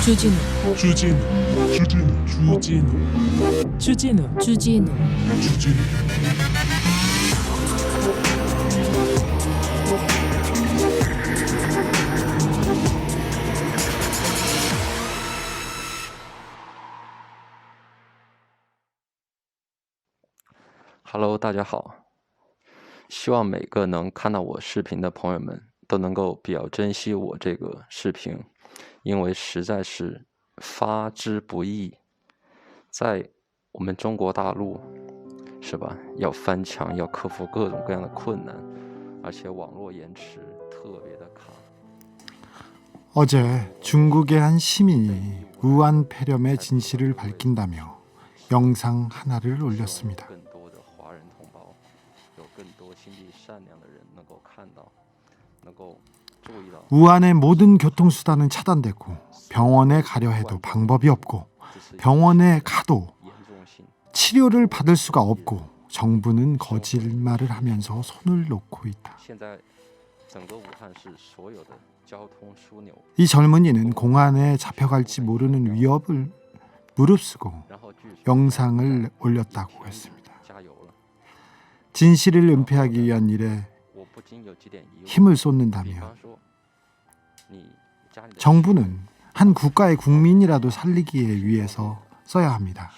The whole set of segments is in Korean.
주진우 주진우 Hello， 大家好，希望每个能看到我视频的朋友们都能够比较珍惜我这个视频，因为实在是发之不易。在我们中国大陆，是吧？要翻墙，要克服各种各样的困难，而且网络延迟特别的卡。 어제 중국의 한 시민이 우한 폐렴의 진실을 밝힌다며 영상 하나를 올렸습니다. 우한의 모든 교통수단은 차단되고 병원에 가려 해도 방법이 없고 병원에 가도 치료를 받을 수가 없고 정부는 거짓말을 하면서 손을 놓고 있다. 이 젊은이는 공안에 잡혀갈지 모르는 위협을 무릅쓰고 영상을 올렸다고 했습니다. 진실을 은폐하기 위한 일에 힘을 쏟는다며 정부는 한 국가의 국민이라도 살리기 위해서 써야 합니다.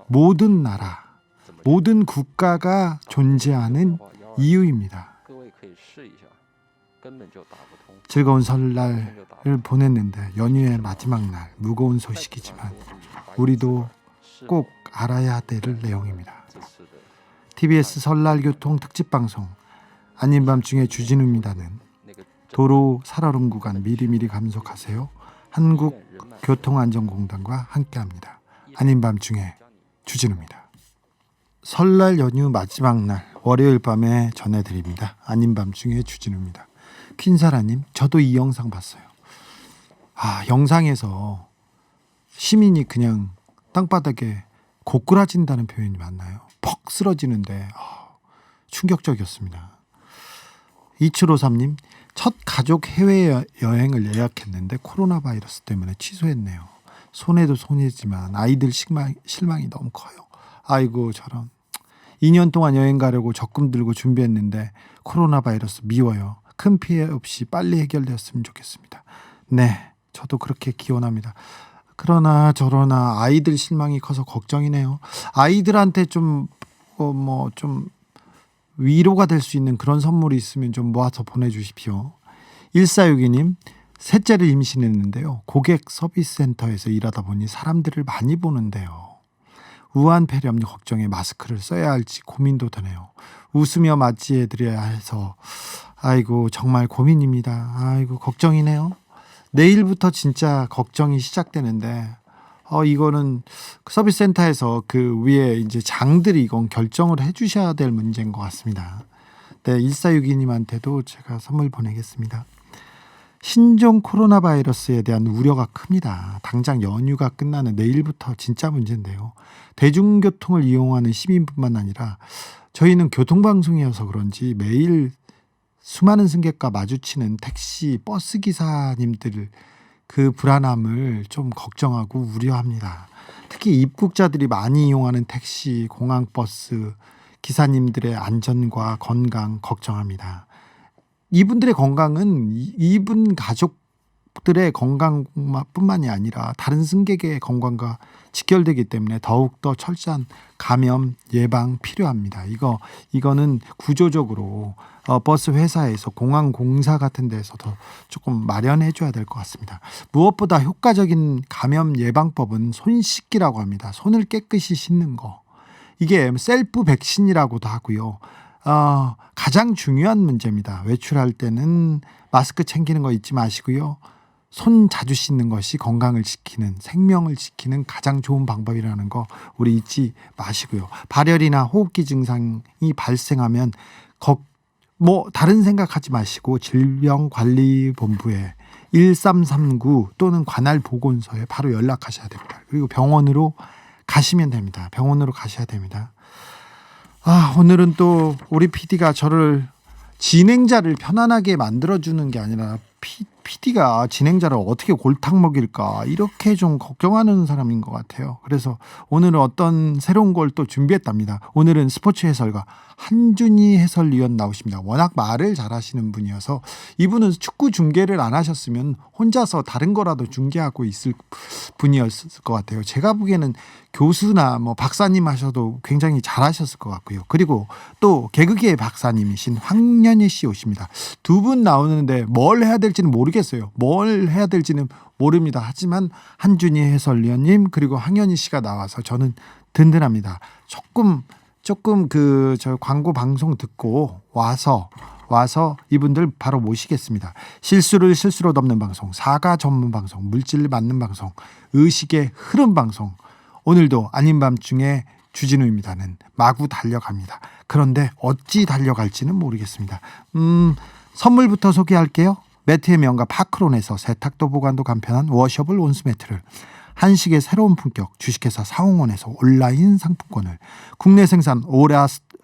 모든 나라, 모든 국가가 존재하는 이유입니다. 즐거운 설날을 보냈는데 연휴의 마지막 날 무거운 소식이지만 우리도 꼭 알아야 될 내용입니다. TBS 설날 교통 특집 방송 아닌 밤중에 주진우입니다는 도로 살얼음 구간 미리미리 감속하세요. 한국교통안전공단과 함께합니다. 아닌 밤중에 주진우입니다. 설날 연휴 마지막 날 월요일 밤에 전해드립니다. 아닌 밤중에 주진우입니다. 퀸사라님, 저도 이 영상 봤어요. 영상에서 시민이 그냥 땅바닥에 고꾸라진다는 표현이 맞나요? 퍽 쓰러지는데 충격적이었습니다. 2753님, 첫 가족 해외여행을 예약했는데 코로나 바이러스 때문에 취소했네요. 손해도 손해지만 아이들 실망이 너무 커요. 아이고 저런. 2년 동안 여행 가려고 적금 들고 준비했는데 코로나 바이러스 미워요. 큰 피해 없이 빨리 해결되었으면 좋겠습니다. 네, 저도 그렇게 기원합니다. 그러나 저러나 아이들 실망이 커서 걱정이네요. 아이들한테 좀 위로가 될 수 있는 그런 선물이 있으면 좀 모아서 보내주십시오. 1462님, 셋째를 임신했는데요. 고객 서비스 센터에서 일하다 보니 사람들을 많이 보는데요. 우한 폐렴 걱정에 마스크를 써야 할지 고민도 되네요. 웃으며 맞이해드려야 해서 아이고 정말 고민입니다. 아이고 걱정이네요. 내일부터 진짜 걱정이 시작되는데 이거는 서비스 센터에서 그 위에 이제 장들이 이건 결정을 해주셔야 될 문제인 것 같습니다. 네, 1462님한테도 제가 선물 보내겠습니다. 신종 코로나 바이러스에 대한 우려가 큽니다. 당장 연휴가 끝나는 내일부터 진짜 문제인데요. 대중교통을 이용하는 시민뿐만 아니라 저희는 교통방송이어서 그런지 매일 수많은 승객과 마주치는 택시, 버스 기사님들 그 불안함을 좀 걱정하고 우려합니다. 특히 입국자들이 많이 이용하는 택시, 공항버스 기사님들의 안전과 건강 걱정합니다. 이분들의 건강은 이분 가족들의 건강뿐만이 아니라 다른 승객의 건강과 직결되기 때문에 더욱더 철저한 감염 예방 필요합니다. 이거는 구조적으로 버스 회사에서 공항 공사 같은 데서도 조금 마련해 줘야 될 것 같습니다. 무엇보다 효과적인 감염 예방법은 손 씻기라고 합니다. 손을 깨끗이 씻는 거. 이게 셀프 백신이라고도 하고요. 가장 중요한 문제입니다. 외출할 때는 마스크 챙기는 거 잊지 마시고요. 손 자주 씻는 것이 건강을 지키는, 생명을 지키는 가장 좋은 방법이라는 거 우리 잊지 마시고요. 발열이나 호흡기 증상이 발생하면 다른 생각하지 마시고 질병관리본부에 1339 또는 관할 보건소에 바로 연락하셔야 됩니다. 그리고 병원으로 가시면 됩니다. 병원으로 가셔야 됩니다. 오늘은 또 우리 PD가 저를 진행자를 편안하게 만들어주는 게 아니라 PD가 진행자를 어떻게 골탕 먹일까 이렇게 좀 걱정하는 사람인 것 같아요. 그래서 오늘은 어떤 새로운 걸 또 준비했답니다. 오늘은 스포츠 해설가 한준희 해설위원 나오십니다. 워낙 말을 잘하시는 분이어서 이분은 축구 중계를 안 하셨으면 혼자서 다른 거라도 중계하고 있을 분이었을 것 같아요. 제가 보기에는 교수나 뭐 박사님 하셔도 굉장히 잘하셨을 것 같고요. 그리고 또 개그계의 박사님이신 황연희 씨 오십니다. 두 분 나오는데 뭘 해야 될지는 모르겠어요. 뭘 해야 될지는 모릅니다. 하지만 한준희 해설위원님 그리고 황연희 씨가 나와서 저는 든든합니다. 조금 저 광고 방송 듣고 와서 이분들 바로 모시겠습니다. 실수를 실수로 덮는 방송, 사과 전문 방송, 물질 맞는 방송, 의식의 흐름 방송. 오늘도 아닌 밤중에 주진우입니다는 마구 달려갑니다. 그런데 어찌 달려갈지는 모르겠습니다. 선물부터 소개할게요. 매트의 명가 파크론에서 세탁도 보관도 간편한 워셔블 온수매트를, 한식의 새로운 품격 주식회사 사홍원에서 온라인 상품권을, 국내 생산 오레스트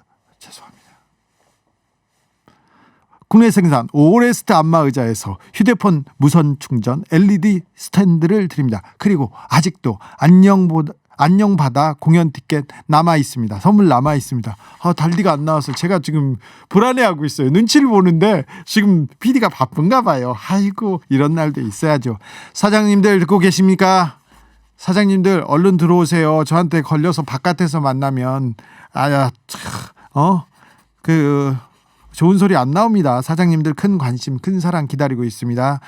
안마의자에서 휴대폰 무선 충전 LED 스탠드를 드립니다. 그리고 아직도 안녕바다 공연 티켓 남아 있습니다. 선물 남아 있습니다. 달디가 안 나와서 제가 지금 불안해하고 있어요. 눈치를 보는데 지금 PD가 바쁜가 봐요. 아이고, 이런 날도 있어야죠. 사장님들 듣고 계십니까? 사장님들 얼른 들어오세요. 저한테 걸려서 바깥에서 만나면 좋은 소리 안 나옵니다. 사장님들 큰 관심, 큰 사랑 기다리고 있습니다.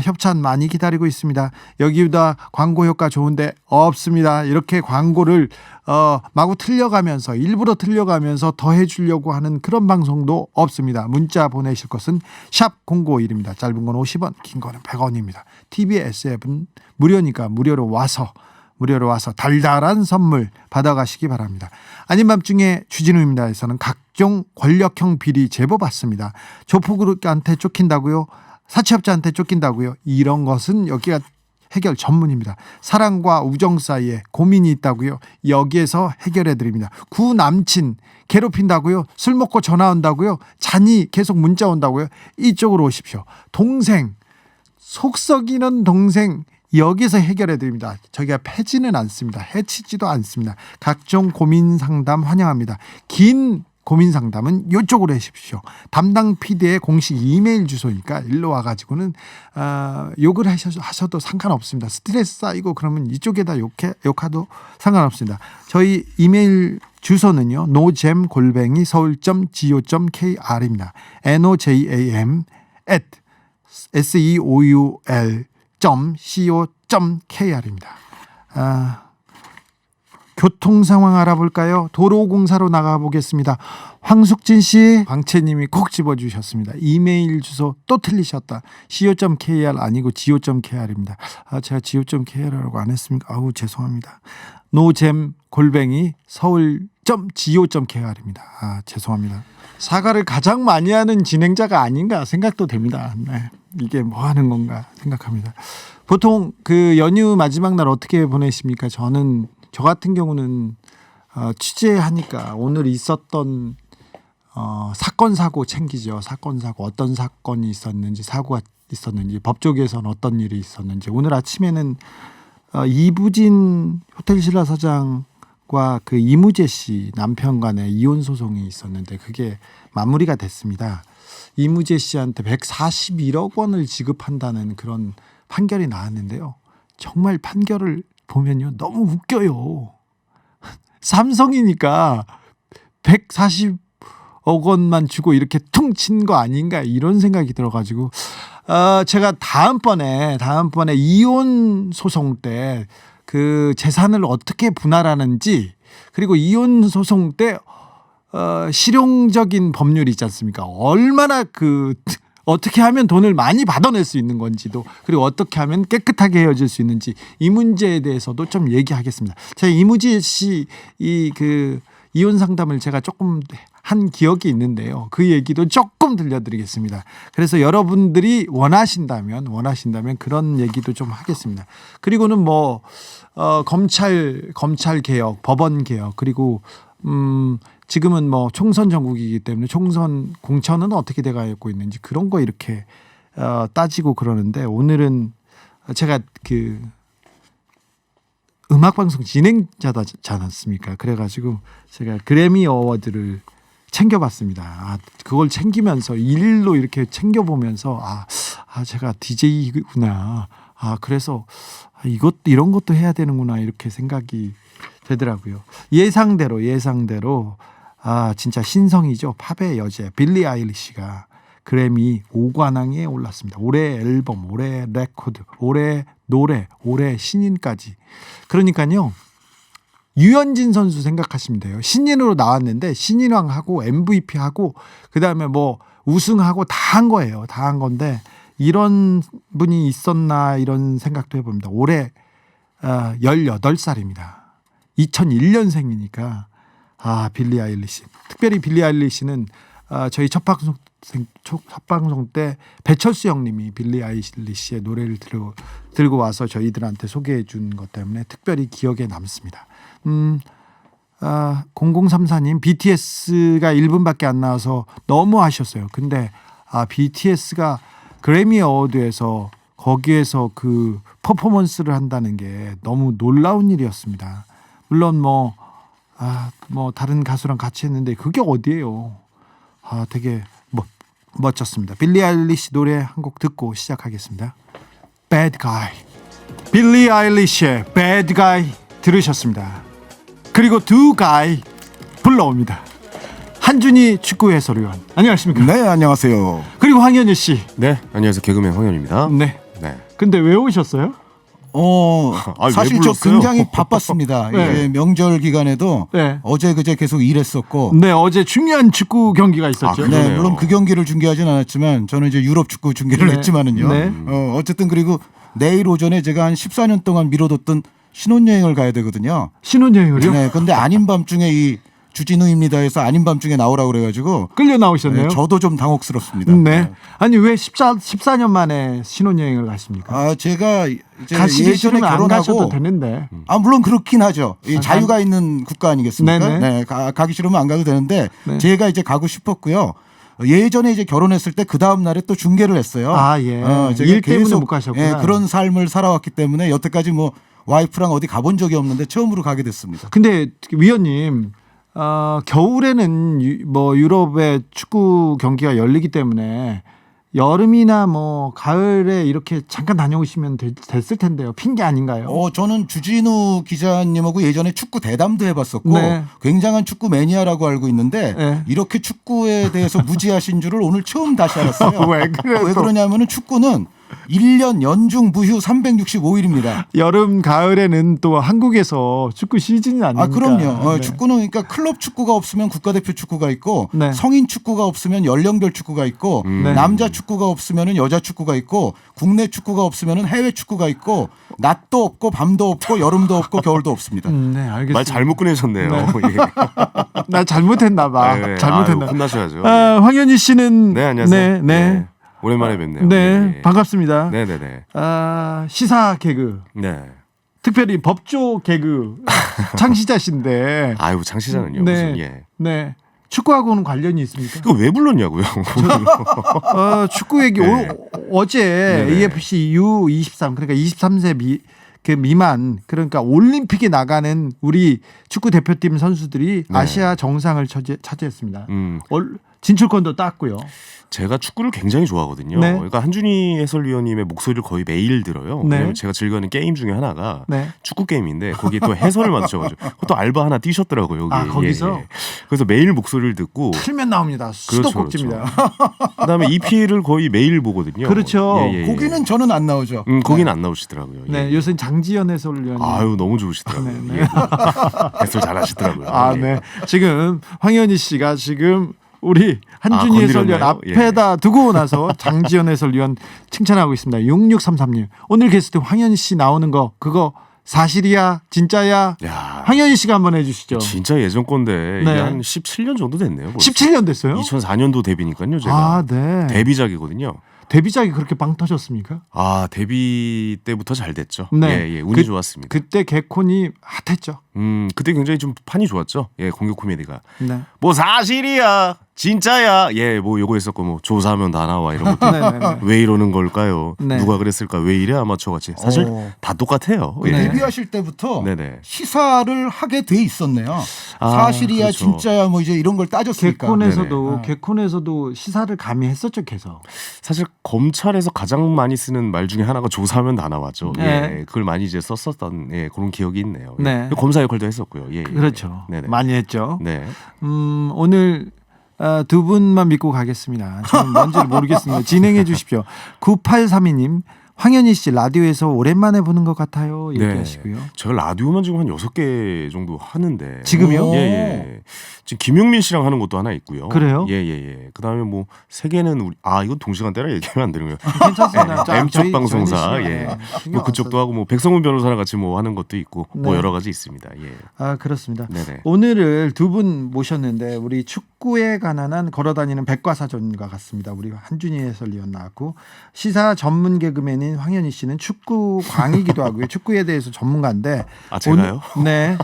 협찬 많이 기다리고 있습니다. 여기보다 광고 효과 좋은데 없습니다. 이렇게 광고를 마구 일부러 틀려가면서 더 해주려고 하는 그런 방송도 없습니다. 문자 보내실 것은 샵 0951입니다. 짧은 건 50원, 긴 거는 100원입니다. TBS 앱은 무료니까 무료로 와서 달달한 선물 받아가시기 바랍니다. 아닌 밤중에 주진우입니다에서는 각종 권력형 비리 제보 받습니다. 조폭한테 쫓긴다고요? 사채업자한테 쫓긴다고요? 이런 것은 여기가 해결 전문입니다. 사랑과 우정 사이에 고민이 있다고요? 여기에서 해결해드립니다. 구남친 괴롭힌다고요? 술 먹고 전화 온다고요? 잔이 계속 문자 온다고요? 이쪽으로 오십시오. 동생, 속 썩이는 동생, 여기서 해결해 드립니다. 저희가 패지는 않습니다. 해치지도 않습니다. 각종 고민 상담 환영합니다. 긴 고민 상담은 이쪽으로 해주십시오. 담당 PD의 공식 이메일 주소니까 일로 와가지고는 욕을 하셔도 상관없습니다. 스트레스 쌓이고 그러면 이쪽에다 욕하도 상관없습니다. 저희 이메일 주소는요, nojam@seoul.kr입니다. nojam@seoul.co.kr입니다. 교통 상황 알아볼까요? 도로공사로 나가보겠습니다. 황숙진 씨, 광채님이 꼭 집어주셨습니다. 이메일 주소 또 틀리셨다. co.kr 아니고 go.kr입니다. 제가 go.kr이라고 안 했습니까? 죄송합니다. nojam@seoul.go.kr입니다. 죄송합니다. 사과를 가장 많이 하는 진행자가 아닌가 생각도 됩니다. 네. 이게 뭐 하는 건가 생각합니다. 보통 그 연휴 마지막 날 어떻게 보내십니까? 저 같은 경우는 취재하니까 오늘 있었던 사건 사고 챙기죠. 사건 사고, 어떤 사건이 있었는지, 사고가 있었는지, 법조계에서는 어떤 일이 있었는지. 오늘 아침에는 이부진 호텔신라 사장과 그 이무재 씨 남편 간의 이혼 소송이 있었는데 그게 마무리가 됐습니다. 이무재 씨한테 141억 원을 지급한다는 그런 판결이 나왔는데요. 정말 판결을 보면요, 너무 웃겨요. 삼성이니까 140억 원만 주고 이렇게 퉁친 거 아닌가 이런 생각이 들어가지고 제가 다음번에 이혼 소송 때 그 재산을 어떻게 분할하는지, 그리고 이혼 소송 때 실용적인 법률이 있지 않습니까? 얼마나 어떻게 하면 돈을 많이 받아낼 수 있는 건지도, 그리고 어떻게 하면 깨끗하게 헤어질 수 있는지, 이 문제에 대해서도 좀 얘기하겠습니다. 제가 이무지 씨 이혼 상담을 제가 조금 한 기억이 있는데요. 그 얘기도 조금 들려드리겠습니다. 그래서 여러분들이 원하신다면 그런 얘기도 좀 하겠습니다. 그리고는 검찰 개혁, 법원 개혁, 그리고 지금은 총선 전국이기 때문에 총선 공천은 어떻게 돼가고 있는지 그런 거 이렇게 따지고 그러는데 오늘은 제가 그 음악방송 진행자지 않았습니까? 그래가지고 제가 그래미 어워드를 챙겨봤습니다. 그걸 챙기면서 일로 이렇게 챙겨보면서 제가 DJ구나. 그래서 이런 것도 해야 되는구나 이렇게 생각이 되더라고요. 예상대로 진짜 신성이죠. 팝의 여제 빌리 아일리시가 그래미 5관왕에 올랐습니다. 올해 앨범, 올해 레코드, 올해 노래, 올해 신인까지. 그러니까요. 유현진 선수 생각하시면 돼요. 신인으로 나왔는데 신인왕하고 MVP하고 그다음에 뭐 우승하고 다 한 거예요. 다 한 건데 이런 분이 있었나 이런 생각도 해봅니다. 올해 18살입니다. 2001년생이니까 빌리 아일리시. 특별히 빌리 아일리시는 저희 첫 방송 때 배철수 형님이 빌리 아일리시의 노래를 들고 와서 저희들한테 소개해 준 것 때문에 특별히 기억에 남습니다. 0034님 BTS가 1분밖에 안 나와서 너무 아쉬웠어요. 근데 BTS가 그래미 어워드에서 거기에서 그 퍼포먼스를 한다는 게 너무 놀라운 일이었습니다. 물론 뭐 다른 가수랑 같이 했는데 그게 어디예요. 되게 멋졌습니다. 빌리 아일리시 노래 한 곡 듣고 시작하겠습니다. Bad Guy. 빌리 아일리시의 Bad Guy 들으셨습니다. 그리고 두 가이 불러옵니다. 한준희 축구 해설위원. 안녕하십니까? 네, 안녕하세요. 그리고 황현희 씨. 네, 안녕하세요. 개그맨 황현입니다. 네. 네. 근데 왜 오셨어요? 사실 저 굉장히 바빴습니다. 네. 예, 명절 기간에도 네. 어제 그제 계속 일했었고. 네, 어제 중요한 축구 경기가 있었죠. 네, 물론 그 경기를 중계하진 않았지만 저는 이제 유럽 축구 중계를 했지만은요. 네. 어쨌든 그리고 내일 오전에 제가 한 14년 동안 미뤄뒀던 신혼여행을 가야 되거든요. 신혼여행을요? 네, 근데 아닌 밤중에 이 주진우입니다 해서 아닌 밤중에 나오라고 그래가지고 끌려 나오셨네요. 네, 저도 좀 당혹스럽습니다. 네. 아니 왜 14년 만에 신혼여행을 가십니까? 제가 이제 가시기 예전에 싫으면 안 가셔도 결혼하고 되는데. 물론 그렇긴 하죠. 이 자유가 있는 국가 아니겠습니까? 네네. 네, 가기 싫으면 안 가도 되는데 네. 제가 이제 가고 싶었고요. 예전에 이제 결혼했을 때 그 다음 날에 또 중계를 했어요. 예. 제가 일 때문에 계속, 못 가셨구나. 그런 삶을 살아왔기 때문에 여태까지 뭐 와이프랑 어디 가본 적이 없는데 처음으로 가게 됐습니다. 근데 위원님 겨울에는 유럽의 축구 경기가 열리기 때문에 여름이나 뭐 가을에 이렇게 잠깐 다녀오시면 됐을 텐데요. 핑계 아닌가요? 저는 주진우 기자님하고 예전에 축구 대담도 해봤었고 네. 굉장한 축구 매니아라고 알고 있는데 네. 이렇게 축구에 대해서 무지하신 줄을 오늘 처음 다시 알았어요. 왜 그래요? 왜 그러냐면은 축구는 1년 연중 무휴 365일입니다. 여름 가을에는 또 한국에서 축구 시즌이 아닙니까? 그럼요. 네. 축구는 그러니까 클럽 축구가 없으면 국가대표 축구가 있고 네. 성인 축구가 없으면 연령별 축구가 있고 네. 남자 축구가 없으면 여자 축구가 있고 국내 축구가 없으면 해외 축구가 있고 낮도 없고 밤도 없고 여름도 없고 겨울도 없습니다. 네, 알겠습니다. 말 잘못 꺼내셨네요. 네. 예. 나 잘못했나 봐. 네, 잘못했나. 혼나셔야죠. 황현희 씨는 네, 안녕하세요. 네. 오랜만에 뵙네요. 네, 예. 반갑습니다. 네네네. 시사 개그. 네. 특별히 법조 개그 창시자신데. 아유, 장시자는요. 네. 무슨 예. 네. 축구하고는 관련이 있습니까? 그거 왜 불렀냐고요? 축구 얘기 네. 어제 네네. AFC U23 그러니까 23세 미만 그러니까 올림픽에 나가는 우리 축구 대표팀 선수들이 네. 아시아 정상을 차지했습니다. 음. 진출권도 땄고요. 제가 축구를 굉장히 좋아하거든요. 네. 그러니까 한준희 해설위원님의 목소리를 거의 매일 들어요. 네. 왜냐면 제가 즐겨하는 게임 중에 하나가 네. 축구 게임인데 거기에 또 해설을 맡으셔가지고 그것도 알바 하나 뛰셨더라고요. 여기. 거기서? 그래서 매일 목소리를 듣고 틀면 나옵니다. 수도꼭지입니다. 그다음에 EPL을 거의 매일 보거든요. 그렇죠. 거기는 저는 안 나오죠. 거기는 안 나오시더라고요. 네, 요새 장지연 해설위원이. 아유, 너무 좋으시더라고요. 네, 네. 예. 해설 잘하시더라고요. 예. 네. 지금 황현희 씨가 지금 우리 한준희 건드렸나요? 해설위원 앞에다 두고 나서 장지연 해설위원 칭찬하고 있습니다. 6633님. 오늘 게스트 황현희 씨 나오는 거 그거 사실이야? 진짜야? 야, 황현희 씨가 한번 해주시죠. 진짜 예전 건데 네. 이게 한 17년 정도 됐네요. 벌써. 17년 됐어요? 2004년도 데뷔니까요. 제가 네. 데뷔작이거든요. 데뷔작이 그렇게 빵 터졌습니까? 데뷔 때부터 잘 됐죠. 네. 예, 운이 좋았습니다. 그때 개콘이 핫했죠. 그때 굉장히 좀 판이 좋았죠. 예, 공격 코미디가. 네. 뭐 사실이야. 진짜야. 예, 뭐 요거 했었고 뭐 조사하면 다 나와 이런 것도 네네네. 왜 이러는 걸까요? 네. 누가 그랬을까? 왜 이래 아마추어 같이? 사실 어. 다 똑같아요. 예. 네. 데뷔하실 때부터 네네. 시사를 하게 돼 있었네요. 아, 사실이야 그렇죠. 진짜야 뭐 이제 이런 걸 따졌으니까. 개콘에서도 네네. 개콘에서도 시사를 감히 했었죠, 계속. 사실 검찰에서 가장 많이 쓰는 말 중에 하나가 조사하면 다 나왔죠. 네. 예, 그걸 많이 이제 썼었던 그런 기억이 있네요. 예. 네. 검사 역할도 했었고요. 예, 예. 그렇죠. 네네. 많이 했죠. 네. 오늘 두 분만 믿고 가겠습니다. 저는 뭔지를 모르겠습니다. 진행해 주십시오. 9832님, 황현희 씨 라디오에서 오랜만에 보는 것 같아요. 얘기하시고요. 제가 라디오만 지금 한 6개 정도 하는데. 지금요? 예, 예. 지금 김용민 씨랑 하는 것도 하나 있고요. 그래요? 예, 예, 예. 그다음에 뭐 3개는 우리 이거 동시간대라 얘기하면 안 되는 거예요. 괜찮습니다. 자, M쪽 저희 방송사. 저희는 예. 시간, 신경 뭐 안 그쪽도 써도. 하고 뭐 백성훈 변호사랑 같이 뭐 하는 것도 있고 뭐 네. 여러 가지 있습니다. 예. 아, 그렇습니다. 네네. 오늘을 두 분 모셨는데 우리 축구에 관한 한 걸어다니는 백과사전과 같습니다. 우리 한준희 해설위원 나왔고 시사 전문 개그맨인 황현희 씨는 축구 광이기도 하고요. 축구에 대해서 전문가인데 아, 제가요? 네.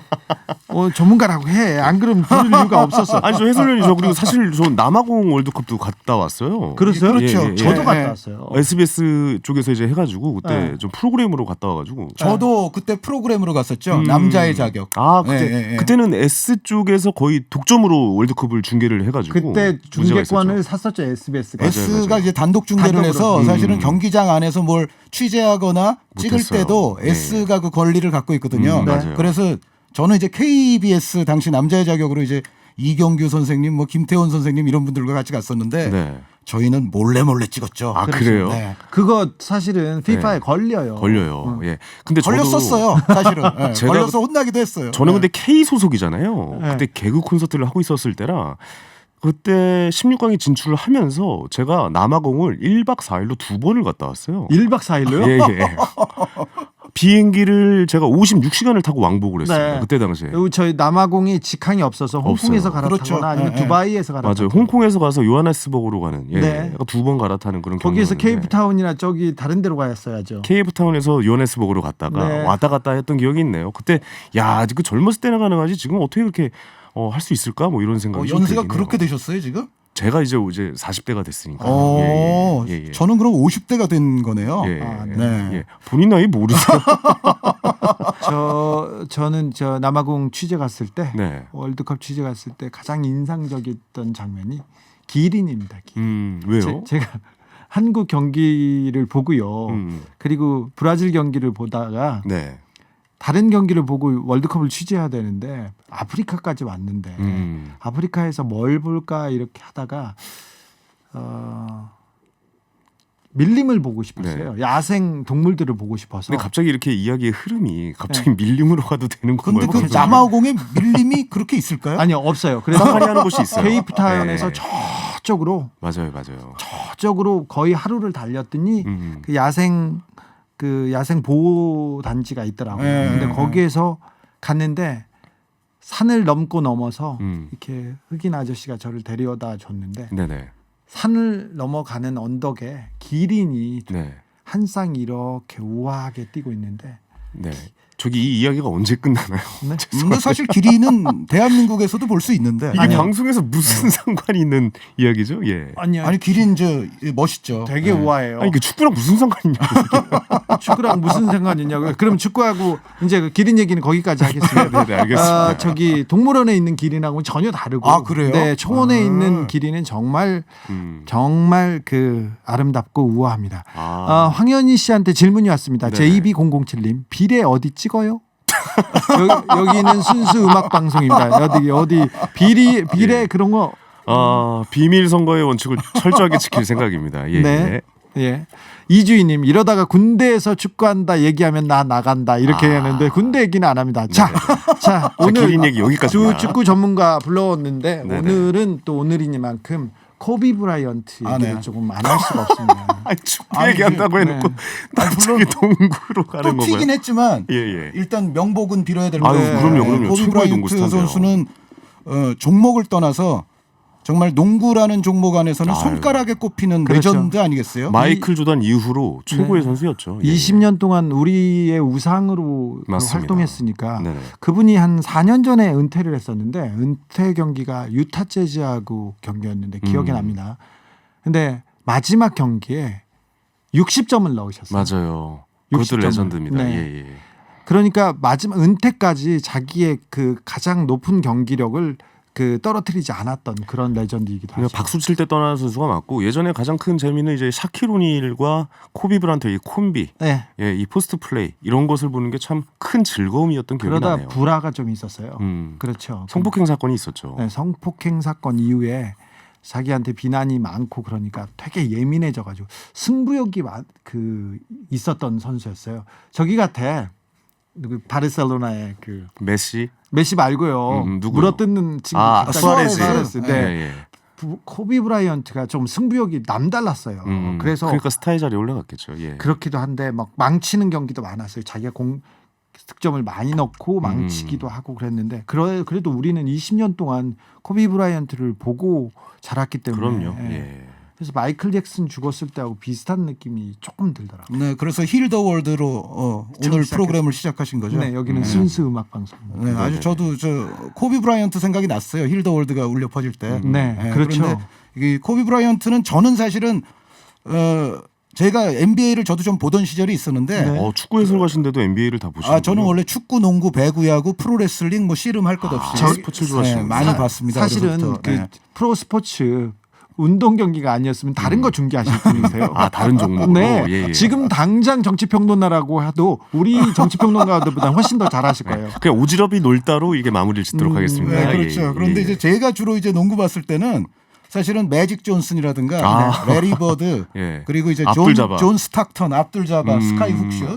전문가라고 해. 안 그러면 부를 이유가 없었어. 아니 저 해설위원이 저 그리고 사실 저 남아공 월드컵도 갔다 왔어요. 그랬어요? 그렇죠. 예, 예, 예. 저도 예. 갔다 왔어요. SBS 쪽에서 이제 해가지고 그때 네. 좀 프로그램으로 갔다 와가지고. 저도 그때 프로그램으로 갔었죠. 남자의 자격. 아 그때 예, 예. 그때는 S 쪽에서 거의 독점으로 월드컵을 중계를 해가지고 그때 문제가 중계권을 있었죠. 샀었죠. SBS가. 맞아요, S가 맞아요. 이제 단독 중계를 단독으로. 해서 사실은 경기장 안에서 뭘 취재하거나 찍을 못했어요. 때도 네. S가 그 권리를 갖고 있거든요. 네. 맞아요. 그래서 저는 이제 KBS 당시 남자의 자격으로 이제 이경규 선생님, 뭐 김태원 선생님 이런 분들과 같이 갔었는데 네. 저희는 몰래 그렇죠. 아 그래요? 네. 그거 사실은 피파에 네. 걸려요. 걸려요. 예. 근데 저도 걸렸었어요. 사실은 네. 제가 걸려서 혼나기도 했어요. 저는 네. 근데 K 소속이잖아요. 네. 그때 개그 콘서트를 하고 있었을 때라 그때 16강에 진출을 하면서 제가 남아공을 1박 4일로 2번을 갔다 왔어요. 1박 4일로요? 예, 예. 비행기를 제가 56시간을 타고 왕복을 했어요. 네. 그때 당시에. 그리고 저희 남아공이 직항이 없어서 홍콩에서 없어요. 갈아타거나 그렇죠. 아니면 네, 네. 두바이에서 갈아타거나. 맞아요. 홍콩에서 가서 요하네스버그로 가는 네. 약간 2번 갈아타는 그런 거기에서 경우였는데 케이프타운이나 저기 다른 데로 가였어야죠. 케이프타운에서 요하네스버그로 갔다가 네. 왔다 갔다 했던 기억이 있네요. 그때 야, 그 젊었을 때나 가능하지 지금 어떻게 그렇게 할 수 있을까? 뭐 이런 생각이 좀 연세가 들긴 그렇게 해요. 되셨어요 지금? 제가 이제 40대가 됐으니까. 예. 저는 그럼 50대가 된 거네요. 예. 아, 네. 예. 본인 나이 모르세요? 저는 저 남아공 취재 갔을 때 네. 월드컵 취재 갔을 때 가장 인상적이었던 장면이 기린입니다. 왜요? 제가 한국 경기를 보고요. 그리고 브라질 경기를 보다가 네. 다른 경기를 보고 월드컵을 취재해야 되는데 아프리카까지 왔는데 아프리카에서 뭘 볼까 이렇게 하다가 밀림을 보고 싶었어요. 야생 동물들을 보고 싶어서. 근데 갑자기 이렇게 이야기의 흐름이 갑자기 밀림으로 가도 되는 근데 건가요? 그 남아공에 밀림이 그렇게 있을까요? 아니요, 없어요. 그래서 사파리 하는 곳이 있어요. 케이프타운에서 네. 저쪽으로 거의 하루를 달렸더니 그 야생 보호 단지가 있더라고요. 네. 근데 거기에서 갔는데 산을 넘어서 이렇게 흑인 아저씨가 저를 데려다 줬는데 네네. 산을 넘어가는 언덕에 기린이 네. 한 쌍이 이렇게 우아하게 뛰고 있는데 네. 저기 이 이야기가 언제 끝나나요? 네? 근데 사실 기린은 대한민국에서도 볼 수 있는데. 이게 아니요. 방송에서 무슨 상관이 있는 이야기죠? 예. 아니요, 아니 기린 멋있죠. 되게 네. 우아해요. 아니 그 축구랑 무슨 상관이 있냐고. 축구랑 무슨 상관이 있냐고요? 그럼 축구하고 이제 그 기린 얘기는 거기까지 하겠습니다. 네, 알겠습니다. 저기 동물원에 있는 기린하고는 전혀 다르고. 아, 그래요? 네, 초원에 있는 기린은 정말 그 아름답고 우아합니다. 황현희 씨한테 질문이 왔습니다. 네. JB007님 비례 어디 찍어요? 여기는 순수 음악 방송입니다. 어디 비례 예. 그런 거. 비밀 선거의 원칙을 철저하게 지킬 생각입니다. 예. 네. 예. 이주희님 이러다가 군대에서 축구한다 얘기하면 나 나간다 이렇게 하는데 군대 얘기는 안 합니다. 자 오늘 기린 얘기 여기까지. 두 축구 전문가 불러왔는데 네네. 오늘은 또 오늘이니만큼 코비 브라이언트 얘기를 네. 조금 안 할 수가 없습니다. 아니, 축구 아니, 얘기한다고 네. 해놓고 갑자기 동구로 가는 또 거고요. 튀긴 했지만 예. 일단 명복은 빌어야 되는 아유, 거예요. 그럼요. 코비 최고의 농구 브라이언트 스타인데요. 선수는 종목을 떠나서 정말 농구라는 종목 안에서는 아유. 손가락에 꼽히는 그렇죠. 레전드 아니겠어요? 마이클 조단 이후로 최고의 네. 선수였죠. 예. 20년 동안 우리의 우상으로 맞습니다. 활동했으니까 네네. 그분이 한 4년 전에 은퇴를 했었는데 은퇴 경기가 유타 재즈하고 경기였는데 기억이 납니다. 근데 마지막 경기에 60점을 넣으셨어요. 맞아요. 그것도 60점을. 레전드입니다. 네. 예, 예. 그러니까 마지막 은퇴까지 자기의 그 가장 높은 경기력을 그 떨어뜨리지 않았던 그런 레전드이기도 그러니까 하죠. 박수 칠 때 떠나는 선수가 맞고 예전에 가장 큰 재미는 이제 샤키로닐과 코비 브란트의 이 콤비, 네. 예, 이 포스트 플레이 이런 것을 보는 게 참 큰 즐거움이었던 기억이 그러다 나네요. 불화가 좀 있었어요. 그렇죠. 성폭행 사건이 있었죠. 네, 성폭행 사건 이후에 자기한테 비난이 많고 그러니까 되게 예민해져가지고 승부욕이 그 있었던 선수였어요. 저기 같아. 누구 바르셀로나의 그 메시, 메시 말고요. 누구요? 물어뜯는 친구 아, 갑자기 수아레즈. 수아레즈. 예, 네. 예. 코비 브라이언트가 좀 승부욕이 남달랐어요. 그래서 그러니까 스타의 자리에 올라갔겠죠. 예. 그렇기도 한데 막 망치는 경기도 많았어요. 자기가 득점을 많이 넣고 망치기도 하고 그랬는데 그래도 우리는 20년 동안 코비 브라이언트를 보고 자랐기 때문에 그럼요. 예. 그래서 마이클 잭슨 죽었을 때하고 비슷한 느낌이 조금 들더라고요. 네, 그래서 힐 더 월드로 오늘 프로그램을 시작하신 거죠. 네, 여기는 순수 음악 방송. 네, 아주 저도 저 코비 브라이언트 생각이 났어요. 힐 더 월드가 울려 퍼질 때. 네, 그렇죠. 그런데 이 코비 브라이언트는 저는 사실은 제가 NBA를 저도 좀 보던 시절이 있었는데 네. 축구 해설가신데도 NBA를 다 보시는 저는 원래 축구, 농구, 배구, 야구, 프로레슬링 뭐 씨름 할 것 없이 스포츠를 좋아하시는 많이 봤습니다. 사실은 그래서부터. 그 네. 프로 스포츠 운동 경기가 아니었으면 다른 거 중계하실 분이세요. 아, 다른 종목으로. 네, 예, 예. 지금 당장 정치평론가라고 해도 우리 정치평론가들보다 훨씬 더 잘하실 거예요. 그냥 오지랖이 놀다로 이게 마무리를 짓도록 하겠습니다. 네, 예, 그렇죠. 예, 그런데 예. 이제 제가 주로 이제 농구 봤을 때는 사실은 매직 존슨이라든가 레리 버드 예. 그리고 이제 압둘자바. 존 스탁턴, 압둘자바, 스카이 훅슛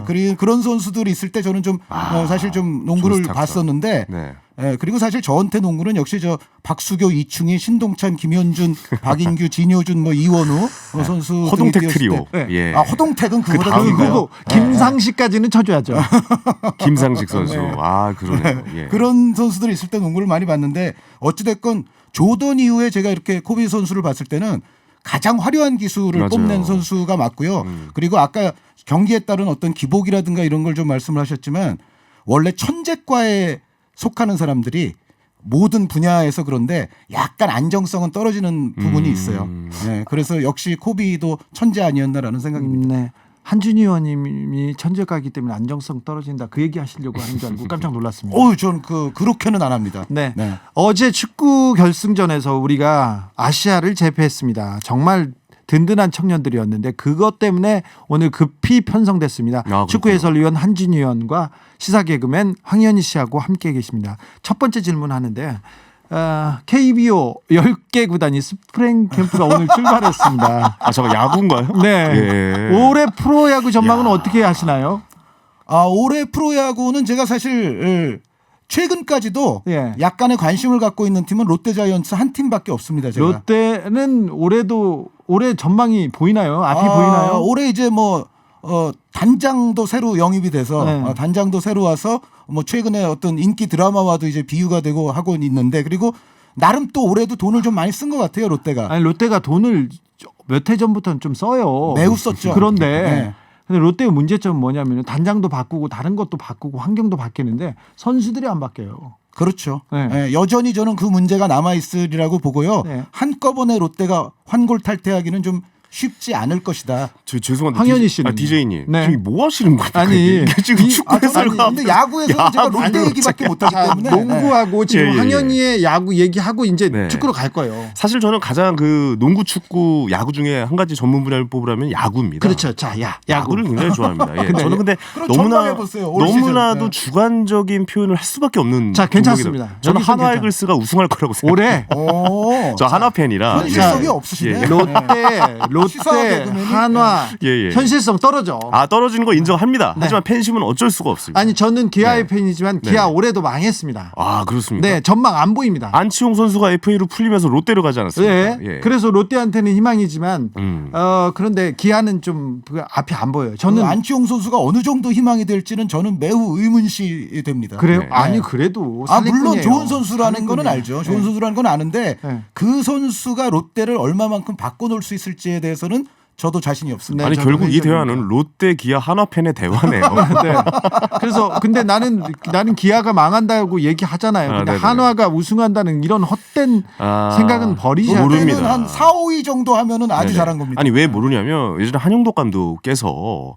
그리고 그런 선수들이 있을 때 저는 좀 사실 좀 농구를 존 스탁턴. 봤었는데 네. 그리고 사실 저한테 농구는 역시 저 박수교, 이충희, 신동찬, 김현준, 박인규, 진효준, 뭐 이원우 선수 허동택 트리오. 네. 예. 허동택은 그보다 다음인가요? 더인가요? 그리고 김상식까지는 쳐줘야죠. 김상식 선수. 아, 그러네요. 예. 그런 선수들이 있을 때 농구를 많이 봤는데 어찌됐건 조던 이후에 제가 이렇게 코비 선수를 봤을 때는 가장 화려한 기술을 맞아요. 뽐낸 선수가 맞고요. 그리고 아까 경기에 따른 어떤 기복이라든가 이런 걸 좀 말씀을 하셨지만 원래 천재과에 속하는 사람들이 모든 분야에서 그런데 약간 안정성은 떨어지는 부분이 있어요. 네, 그래서 역시 코비도 천재 아니었나라는 생각입니다. 네. 한준희 의원님이 천재가기 때문에 안정성 떨어진다 그 얘기 하시려고 하는 줄 알고 깜짝 놀랐습니다. 전 그렇게는 안 합니다. 네. 어제 축구 결승전에서 우리가 아시아를 제패했습니다. 정말 든든한 청년들이었는데 그것 때문에 오늘 급히 편성됐습니다. 축구 해설위원 한준희 의원과 시사 개그맨 황현희 씨하고 함께 계십니다. 첫 번째 질문하는데 KBO 10개 구단이 스프링 캠프가 오늘 출발했습니다. 아, 잠깐 야구인가요? 네. 예. 올해 프로야구 전망은 어떻게 하시나요? 올해 프로야구는 제가 사실 최근까지도 예. 약간의 관심을 갖고 있는 팀은 롯데자이언츠 한 팀밖에 없습니다. 제가. 롯데는 올해 전망이 보이나요? 앞이 보이나요? 올해 이제 단장도 새로 영입이 돼서 네. 단장도 새로 와서 최근에 어떤 인기 드라마와도 이제 비유가 되고 하고 있는데 그리고 나름 또 올해도 돈을 좀 많이 쓴 것 같아요 롯데가. 아니 롯데가 돈을 몇 해 전부터는 좀 써요. 매우 썼죠. 그런데 네. 근데 롯데의 문제점은 뭐냐면 단장도 바꾸고 다른 것도 바꾸고 환경도 바뀌는데 선수들이 안 바뀌어요. 그렇죠. 네. 네, 여전히 저는 그 문제가 남아 있으리라고 보고요. 네. 한꺼번에 롯데가 환골탈태하기는 좀 쉽지 않을 것이다. 죄송한데 황현희 씨는 DJ님 네. 지금 뭐 하시는 거예요? 아니, 이게 지금 축구 해설가 근데 야구에서는 제가 롯데 얘기밖에 못하기 자, 때문에 농구하고 지금 예. 황현희의 야구 얘기하고 이제 네. 축구로 갈 거예요. 사실 저는 가장 그 농구, 축구, 야구 중에 한 가지 전문 분야를 뽑으라면 야구입니다. 그렇죠. 자, 야구를 굉장히 좋아합니다. 예. 저는 근데 그럼 전망해보세요, 올 너무나도 시즌. 네. 주관적인 표현을 할 수밖에 없는. 자, 괜찮습니다. 종목이다. 저는 여기서 한화 이글스가 우승할 거라고 생각해요. 올해 오, 저 한화 팬이라. 현실성이 없으시네. 예. 롯데 치사하게 롯데, 그러면은, 한화 예. 현실성 떨어져. 떨어지는 거 인정합니다. 네. 하지만 팬심은 어쩔 수가 없습니다. 아니 저는 기아의 네. 팬이지만 네. 기아 올해도 망했습니다. 그렇습니까? 네, 전망 안 보입니다. 안치홍 선수가 FA로 풀리면서 롯데로 가지 않았습니까? 네. 예. 그래서 롯데한테는 희망이지만 그런데 기아는 좀 앞이 안 보여요. 저는 안치홍 선수가 어느 정도 희망이 될지는 저는 매우 의문시 됩니다. 그래요? 네. 아니 그래도 물론 살리꾼이에요. 좋은 선수라는 거는 살리꾼이에요. 알죠. 좋은 선수라는 건 아는데 네. 그 선수가 롯데를 얼마만큼 바꿔놓을 수 있을지에 대해서는 저도 자신이 없습니다. 네, 아니 저도 결국 이 회의적입니다. 대화는 롯데, 기아, 한화 팬의 대화네요. 네. 그래서 근데 나는 기아가 망한다고 얘기하잖아요. 근데 네네. 한화가 우승한다는 이런 헛된 생각은 버리셔야 돼요. 모릅니다. 롯데는 한 4, 5위 정도 하면은 아주 네네. 잘한 겁니다. 아니 왜 모르냐면 예전에 한용덕 감독께서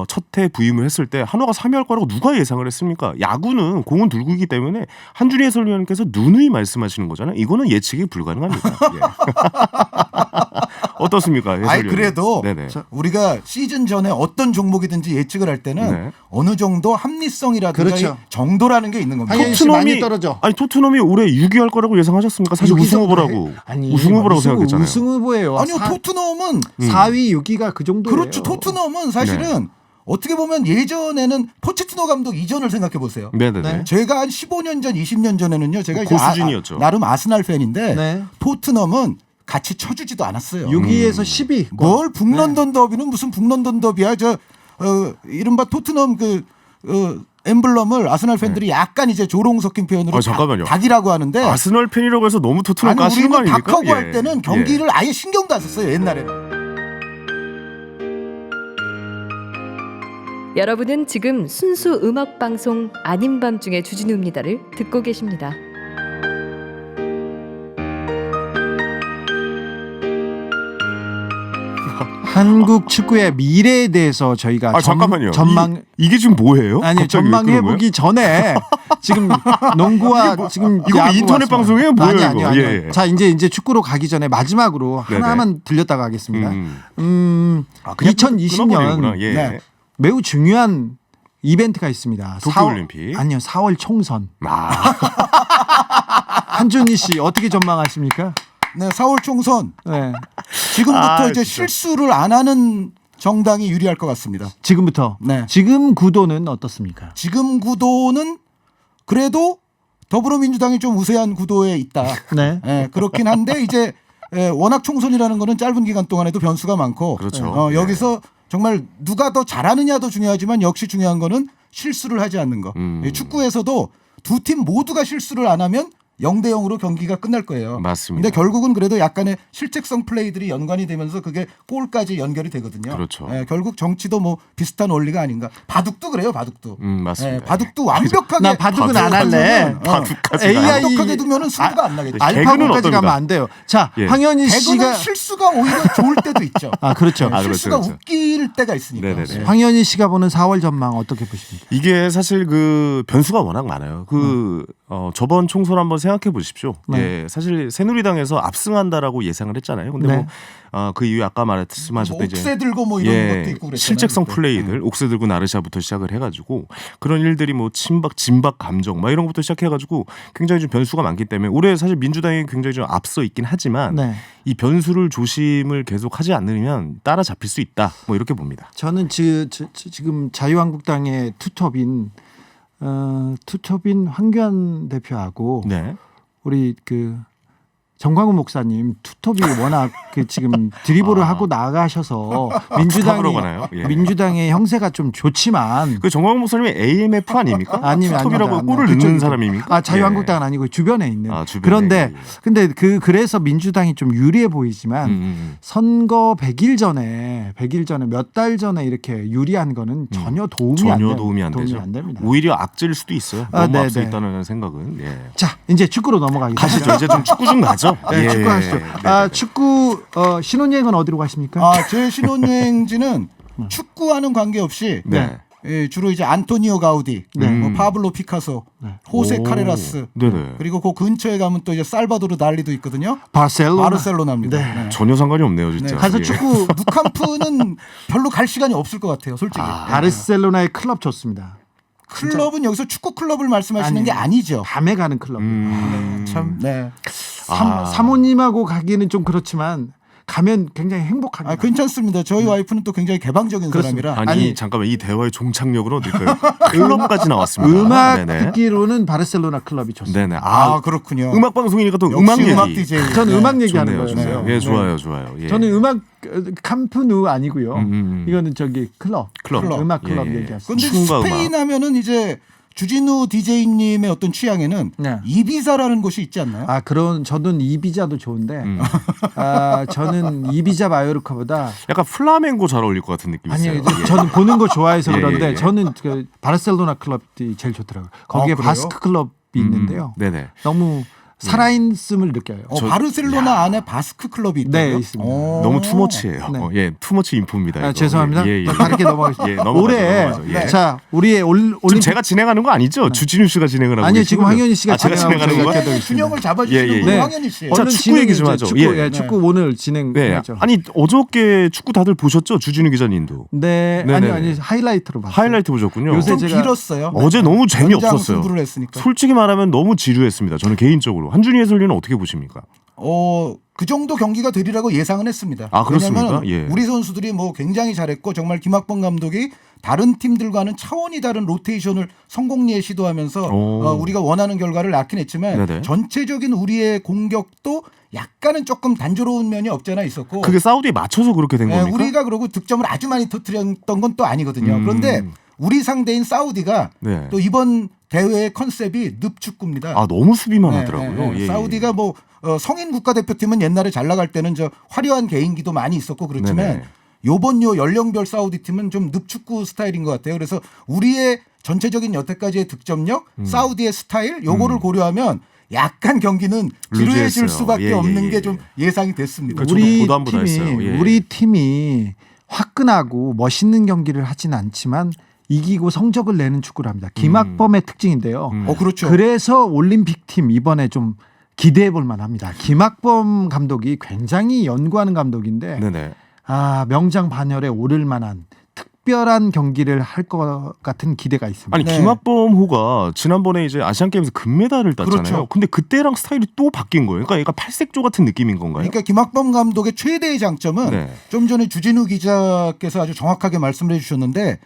첫해 부임을 했을 때 한화가 3위 할 거라고 누가 예상을 했습니까? 야구는 공은 돌고 있기 때문에 한준희 해설위원께서 누누이 말씀하시는 거잖아요. 이거는 예측이 불가능합니다. 예. 어떻습니까? 해설위원? 아니 그래도 네네. 우리가 시즌 전에 어떤 종목이든지 예측을 할 때는 네. 어느 정도 합리성이라든가 그렇죠. 정도라는 게 있는 겁니다. 당연히 많이 떨어져. 아니 토트넘이 올해 6위 할 거라고 예상하셨습니까? 사실 우승 후보라고. 아니, 우승 후보라고 생각했잖아요. 우승 후보예요. 아니요 토트넘은 4위, 6위가 그 정도예요. 그렇죠. 토트넘은 사실은 어떻게 보면 예전에는 포체티노 감독 이전을 생각해 보세요. 네네네. 네. 제가 한 15년 전, 20년 전에는요. 제가 그 이제 수준이었죠. 나름 아스날 팬인데 네. 토트넘은 같이 쳐주지도 않았어요. 6위에서 10위. 뭘 북런던 더비는 무슨 북런던 더비야. 이른바 토트넘 엠블럼을 아스날 팬들이 약간 이제 조롱 섞인 표현으로 잠깐만요. 닭이라고 하는데 아스널 팬이라고 해서 너무 토트넘 아니 까시는 거 우리는 아닙니까? 닭하고 예. 할 때는 경기를 아예 신경도 안 썼어요. 옛날에는. 여러분은 지금 순수 음악 방송 아닌 밤중에 주진우입니다를 듣고 계십니다. 한국 축구의 미래에 대해서 저희가 잠깐만요. 전망 이게 지금 뭐예요? 아니 갑자기 전망해 왜 그런 보기 전에 지금 농구와 지금 이거 야구 인터넷 왔습니다. 방송이에요? 뭐예요, 아니요. 이거? 예. 자 이제 축구로 가기 전에 마지막으로 네네. 하나만 들렸다가 하겠습니다. 그냥 2020년 끊어버리는구나. 예. 네. 매우 중요한 이벤트가 있습니다. 도쿄올림픽. 아니요, 4월 총선. 아, 한준희 씨 어떻게 전망하십니까? 네, 4월 총선 네. 지금부터 이제 진짜. 실수를 안 하는 정당이 유리할 것 같습니다. 지금부터. 네. 지금 구도는 어떻습니까? 지금 구도는 그래도 더불어민주당이 좀 우세한 구도에 있다. 네. 예, 그렇긴 한데 이제 워낙 총선이라는 거는 짧은 기간 동안에도 변수가 많고 그렇죠. 여기서 정말 누가 더 잘하느냐도 중요하지만 역시 중요한 거는 실수를 하지 않는 거. 예, 축구에서도 두 팀 모두가 실수를 안 하면 0대 0으로 경기가 끝날 거예요. 맞습니다. 근데 결국은 그래도 약간의 실책성 플레이들이 연관이 되면서 그게 골까지 연결이 되거든요. 그렇죠. 예, 결국 정치도 뭐 비슷한 원리가 아닌가. 바둑도 그래요, 바둑도. 맞습니다. 예, 바둑도 완벽하게 나 바둑은 안 할래. 바둑까지 AI 완벽하게 두면은 승부가 안 나겠죠. 개그는 알파고까지 어떻습니까? 가면 안 돼요. 자, 예. 황현희 개그는 씨가 실수가 오히려 좋을 때도 있죠. 아, 그렇죠. 아, 실수가 그렇죠. 웃길 때가 있으니까. 네네네. 예. 황현희 씨가 보는 4월 전망 어떻게 보십니까? 이게 사실 그 변수가 워낙 많아요. 저번 총선 한번 생각해 보십시오. 네. 예, 사실 새누리당에서 압승한다라고 예상을 했잖아요. 근데 네. 그 이후에 아까 뭐 말씀하셨던 이제 옥새 들고 뭐 이런 것도 있고 그랬잖아요. 실책성 그때. 플레이들, 옥새 들고 나르샤부터 시작을 해가지고 그런 일들이 뭐 진박 감정 막 이런 것부터 시작해가지고 굉장히 좀 변수가 많기 때문에 올해 사실 민주당이 굉장히 좀 앞서 있긴 하지만 네. 이 변수를 조심을 계속하지 않으면 따라잡힐 수 있다. 뭐 이렇게 봅니다. 저는 지금 자유한국당의 투톱인 황교안 대표하고 네. 우리 그 정광훈 목사님 투톱이 워낙 지금 드리블을 하고 나가셔서 투톱으로 가나요? 예. 민주당의 형세가 좀 좋지만 그 정광훈 목사님이 AMF 아닙니까? 투톱이라고 골을 넣는 사람입니까? 자유한국당은 아니고 주변에 있는. 주변에. 그런데 근데 그래서 민주당이 좀 유리해 보이지만 선거 100일 전에 몇 달 전에 이렇게 유리한 거는 전혀 도움이 안 되죠. 안 됩니다. 오히려 악질 수도 있어요. 너무 네네. 앞서 있다는 생각은. 예. 자, 이제 축구로 넘어가겠습니다. 가시죠. 이제 좀 축구 좀 가죠. 네, 예. 축구 하시죠. 네. 축구 신혼여행은 어디로 가십니까? 제 신혼여행지는 축구와는 관계없이 네. 주로 이제 안토니오 가우디, 네. 뭐 파블로 피카소, 호세 오. 카레라스, 네네. 그리고 그 근처에 가면 또 이제 살바도르 달리도 있거든요. 바르셀로나. 바르셀로나입니다. 네. 네. 전혀 상관이 없네요, 진짜. 네. 가서 예. 축구 누캄프는 별로 갈 시간이 없을 것 같아요, 솔직히. 바르셀로나의 클럽 좋습니다. 클럽은 여기서 축구 클럽을 말씀하시는 게 아니죠. 밤에 가는 클럽. 참, 네. 사모님하고 가기는 좀 그렇지만 가면 굉장히 행복합니다. 아, 괜찮습니다. 저희 와이프는 또 굉장히 개방적인 그렇습니다. 사람이라. 아니, 아니, 잠깐만 이 대화의 종착역은 어딜까요? 클럽까지 나왔습니다. 음악 네네. 듣기로는 바르셀로나 클럽이 좋습니다. 네네. 아, 그렇군요. 음악 방송이니까 또 역시 음악 얘기. 음악 DJ. 저는 네. 음악 얘기하는 좋네요, 거예요. 좋네요. 예, 좋아요, 좋아요. 예. 저는 음악 캠프누 아니고요. 이거는 저기 클럽, 클럽. 음악 클럽 예, 예. 얘기하시죠. 근데 춤과 스페인 음악. 하면은 이제 주진우 DJ님의 어떤 취향에는 네. 이비사라는 곳이 있지 않나요? 아 그런 저는 이비자도 좋은데 저는 이비자 마요르카보다 약간 플라멩고 잘 어울릴 것 같은 느낌이 아니요 있어요. 예. 저는 보는 거 좋아해서 예, 그런데 예, 예. 저는 그 바르셀로나 클럽이 제일 좋더라고요. 거기에 그래요? 바스크 클럽이 있는데요. 네네. 너무 살아있음을 느껴요. 바르셀로나 안에 바스크 클럽이 있다고요? 네, 있습니다. 너무 투머치예요. 네. 예, 투머치 인포입니다. 아, 이거. 죄송합니다. 예, 예. 다르게 넘어가겠습니다. 예, 넘어가죠, 올해 넘어가죠. 예. 자 우리의 지금 올림픽 제가 진행하는 거 아니죠? 주진우 씨가 진행을 하고 아니요 지금 계시고요. 황현희 씨가 제가 진행하는 저희가 거예요? 계속 균형을 잡아주시는 예, 예. 분이 네. 황현희 씨. 자, 얼른 축구 얘기 좀 진행이 하죠. 축구, 예. 축구 오늘 진행하죠. 네. 아니 어저께 축구 다들 보셨죠? 주진우 기자님도. 네, 네네네. 아니 하이라이트로 봤어요. 하이라이트 보셨군요. 요새 좀 제가 길었어요. 어제 너무 연장 재미없었어요. 승부를 했으니까. 솔직히 말하면 너무 지루했습니다. 저는 개인적으로. 한준희 해설위원은 어떻게 보십니까? 그 정도 경기가 되리라고 예상은 했습니다. 아, 그렇습니까? 왜냐면 예. 우리 선수들이 뭐 굉장히 잘했고 정말 김학범 감독이 다른 팀들과는 차원이 다른 로테이션을 성공리에 시도하면서 오. 우리가 원하는 결과를 낳긴 했지만 네네. 전체적인 우리의 공격도 약간은 조금 단조로운 면이 없잖아 있었고 그게 사우디에 맞춰서 그렇게 된 겁니까? 우리가 그러고 득점을 아주 많이 터뜨렸던 건 또 아니거든요. 음. 그런데 우리 상대인 사우디가 네. 또 이번 대회의 컨셉이 늪축구입니다. 아 너무 수비만 네, 하더라고요. 네. 예, 사우디가 뭐 성인 국가대표팀은 옛날에 잘 나갈 때는 저 화려한 개인기도 많이 있었고 그렇지만 네네. 요번 연령별 사우디 팀은 좀 늪축구 스타일인 것 같아요. 그래서 우리의 전체적인 여태까지의 득점력, 사우디의 스타일 요거를 고려하면 약간 경기는 지루해질 루즈했어요. 수밖에 예, 예, 없는 예, 게 좀 예상이 됐습니다. 그렇죠. 저도 보도 안 보도 했어요. 예. 우리 팀이 화끈하고 멋있는 경기를 하진 않지만 이기고 성적을 내는 축구를 합니다. 김학범의 특징인데요. 그렇죠. 그래서 올림픽 팀 이번에 좀 기대해 볼 만합니다. 김학범 감독이 굉장히 연구하는 감독인데 네네. 명장 반열에 오를 만한 특별한 경기를 할 것 같은 기대가 있습니다. 아니 네. 김학범호가 지난번에 이제 아시안 게임에서 금메달을 땄잖아요. 그렇죠. 근데 그때랑 스타일이 또 바뀐 거예요. 그러니까 얘가 팔색조 같은 느낌인 건가요? 그러니까 김학범 감독의 최대의 장점은 네. 좀 전에 주진우 기자께서 아주 정확하게 말씀을 해주셨는데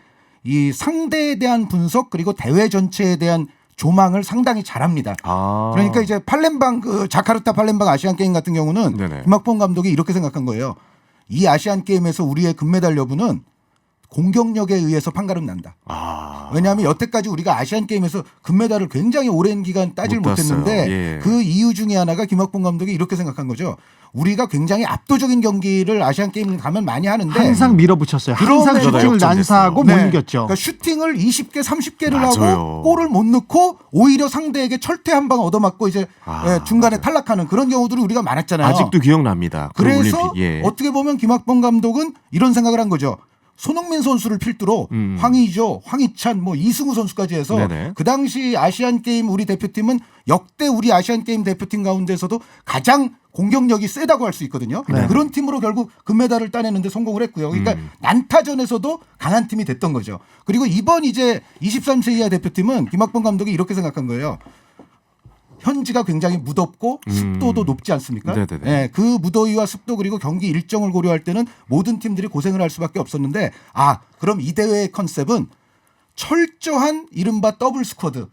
이 상대에 대한 분석 그리고 대회 전체에 대한 조망을 상당히 잘합니다. 아. 그러니까 이제 팔렘방 자카르타 팔렘방 아시안 게임 같은 경우는 네네. 김학범 감독이 이렇게 생각한 거예요. 이 아시안 게임에서 우리의 금메달 여부는 공격력에 의해서 판가름 난다. 아. 왜냐하면 여태까지 우리가 아시안 게임에서 금메달을 굉장히 오랜 기간 따질 못 땄어요. 못했는데 예. 그 이유 중에 하나가 김학범 감독이 이렇게 생각한 거죠. 우리가 굉장히 압도적인 경기를 아시안 게임을 가면 많이 하는데 항상 밀어붙였어요. 항상 그럼에도 슈팅을 역전됐어요. 난사하고 네. 못 이겼죠. 그러니까 슈팅을 20개, 30개를 맞아요. 하고 골을 못 넣고 오히려 상대에게 철퇴 한 방 얻어맞고 이제 중간에 맞아요. 탈락하는 그런 경우들이 우리가 많았잖아요. 아직도 기억납니다. 그 그래서 올림픽. 예. 어떻게 보면 김학범 감독은 이런 생각을 한 거죠. 손흥민 선수를 필두로 황의조, 황희찬, 뭐 이승우 선수까지 해서 네네. 그 당시 아시안 게임 우리 대표팀은 역대 우리 아시안 게임 대표팀 가운데서도 가장 공격력이 세다고 할 수 있거든요. 네. 그런 팀으로 결국 금메달을 따내는데 성공을 했고요. 그러니까 난타전에서도 강한 팀이 됐던 거죠. 그리고 이번 이제 23세 이하 대표팀은 김학범 감독이 이렇게 생각한 거예요. 현지가 굉장히 무덥고 습도도 높지 않습니까? 네네네. 예, 그 무더위와 습도 그리고 경기 일정을 고려할 때는 모든 팀들이 고생을 할 수밖에 없었는데 그럼 이 대회의 컨셉은 철저한 이른바 더블 스쿼드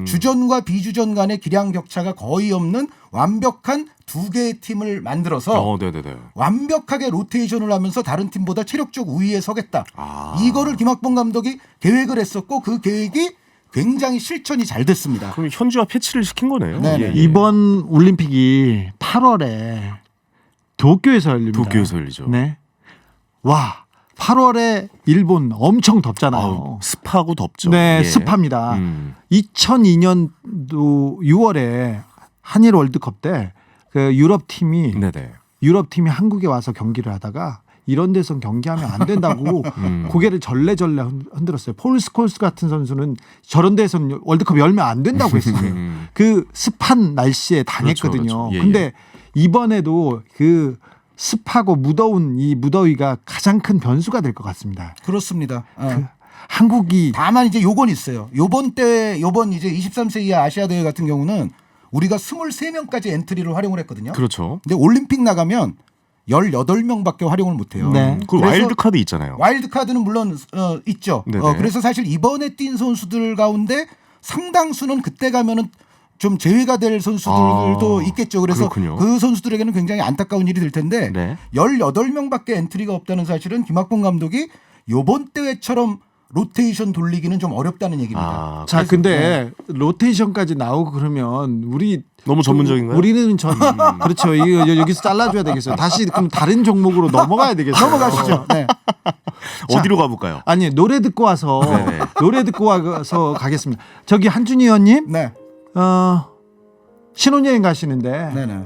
주전과 비주전 간의 기량 격차가 거의 없는 완벽한 두 개의 팀을 만들어서 네네네. 완벽하게 로테이션을 하면서 다른 팀보다 체력적 우위에 서겠다. 아. 이거를 김학범 감독이 계획을 했었고 그 계획이 굉장히 실천이 잘 됐습니다. 그럼 현지화 패치를 시킨 거네요. 네네. 예, 예. 이번 올림픽이 8월에 도쿄에서 열립니다. 도쿄에서 열리죠. 네. 와, 8월에 일본 엄청 덥잖아요. 아우, 습하고 덥죠. 네, 예. 습합니다. 2002년도 6월에 한일 월드컵 때 그 유럽 팀이 네네. 한국에 와서 경기를 하다가 이런 데선 경기하면 안 된다고 고개를 절레절레 흔들었어요. 폴 스콜스 같은 선수는 저런 데선 월드컵 열면 안 된다고 했어요. 그 습한 날씨에 당했거든요. 그렇죠. 예, 근데 이번에도 그 습하고 무더운 이 무더위가 가장 큰 변수가 될 것 같습니다. 그렇습니다. 한국이 다만 이제 요건 있어요. 요번 이제 23세 이하 아시아 대회 같은 경우는 우리가 23명까지 엔트리를 활용을 했거든요. 그렇죠. 근데 올림픽 나가면 18명밖에 활용을 못해요. 네. 그 그래서 와일드 카드 있잖아요. 와일드 카드는 물론 있죠. 네네. 그래서 사실 이번에 뛴 선수들 가운데 상당수는 그때 가면은 좀 제외가 될 선수들도 있겠죠. 그래서 그렇군요. 그 선수들에게는 굉장히 안타까운 일이 될 텐데 네. 18명밖에 엔트리가 없다는 사실은 김학봉 감독이 요번 대회처럼 로테이션 돌리기는 좀 어렵다는 얘기입니다. 아, 자, 근데 로테이션까지 나오고 그러면 우리 너무 전문적인가요? 우리는 그렇죠. 이거 여기서 잘라줘야 되겠어요. 다시 그럼 다른 종목으로 넘어가야 되겠어요. 넘어가시죠. 네. 어디로 가볼까요? 아니 노래 듣고 와서 네네. 노래 듣고 와서 가겠습니다. 저기 한준희 의원님, 네. 신혼여행 가시는데 네네.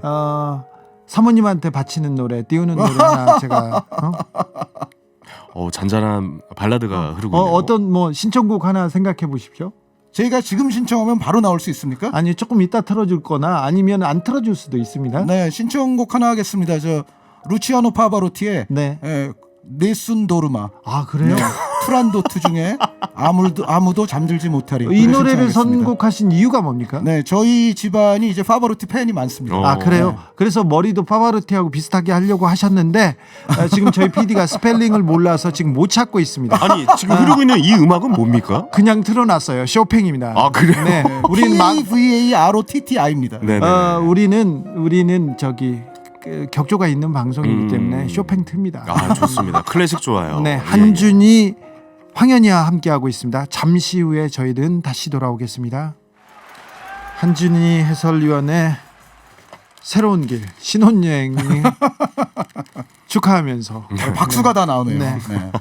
사모님한테 바치는 노래, 띄우는 노래 하나 제가 잔잔한 발라드가 흐르고 있네요. 어떤 뭐 신청곡 하나 생각해 보십시오. 저희가 지금 신청하면 바로 나올 수 있습니까? 아니 조금 이따 틀어줄 거나 아니면 안 틀어줄 수도 있습니다. 네, 신청곡 하나 하겠습니다. 저 루치아노 파바로티의 네. 네순 도르마. 아 그래요? 프란도트 중에 아무도 잠들지 못하리. 이 노래를 신청하겠습니다. 선곡하신 이유가 뭡니까? 네, 저희 집안이 이제 파바로티 팬이 많습니다. 어. 아 그래요? 네. 그래서 머리도 파바로티하고 비슷하게 하려고 하셨는데 지금 저희 PD가 스펠링을 몰라서 지금 못 찾고 있습니다. 아니 지금 흐르고 있는 이 음악은 뭡니까? 그냥 틀어놨어요. 쇼팽입니다. 아 그래요? 네, 우리는 PAVAROTTI입니다. 네네. 우리는 저기 격조가 있는 방송이기 때문에 쇼팽 틉니다. 아 좋습니다. 클래식 좋아요. 네, 예, 한준이 황현이와 함께하고 있습니다. 잠시 후에 저희는 다시 돌아오겠습니다. 한준이 해설위원의 새로운 길 신혼여행이 축하하면서 박수가 다 나오네요. 네. 네.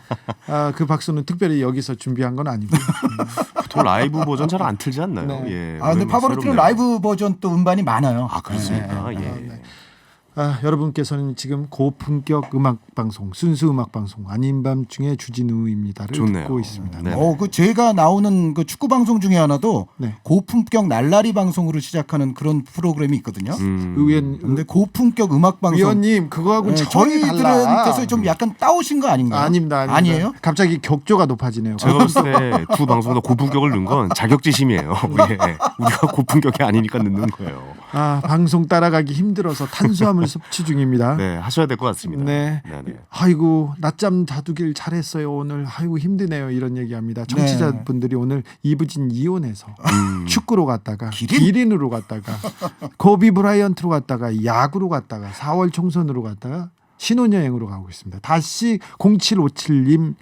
그 박수는 특별히 여기서 준비한 건 아니고요. 보통 라이브 버전 잘 안 틀지 않나요? 네. 예. 근데 파바로티는 새롭네요. 라이브 버전 또 음반이 많아요. 아 그렇습니까? 예. 네. 여러분께서는 지금 고품격 음악 방송, 순수 음악 방송 아닌 밤중에 주진우입니다를 좋네요. 듣고 있습니다. 네. 그 제가 나오는 그 축구 방송 중에 하나도 네. 고품격 날라리 방송으로 시작하는 그런 프로그램이 있거든요. 의원 근데 고품격 음악 방송 위원님 그거하고는 차원이 달라. 저희들한테서 좀 약간 따오신 거 아닌가요? 아닙니다. 아니에요? 갑자기 격조가 높아지네요. 제가 봤을 때 두 방송 다 고품격을 넣은 건 자격지심이에요. 우리가 고품격이 아니니까 넣는 거예요. 방송 따라가기 힘들어서 탄수화물 섭취 중입니다. 네, 하셔야 될 것 같습니다. 네. 네. 아이고 낮잠 자두길 잘했어요 오늘. 아이고 힘드네요 이런 얘기합니다. 청취자분들이 오늘 이부진 이혼해서 축구로 갔다가 기린으로 갔다가 코비 브라이언트로 갔다가 야구로 갔다가 4월 총선으로 갔다가 신혼여행으로 가고 있습니다. 다시 0757님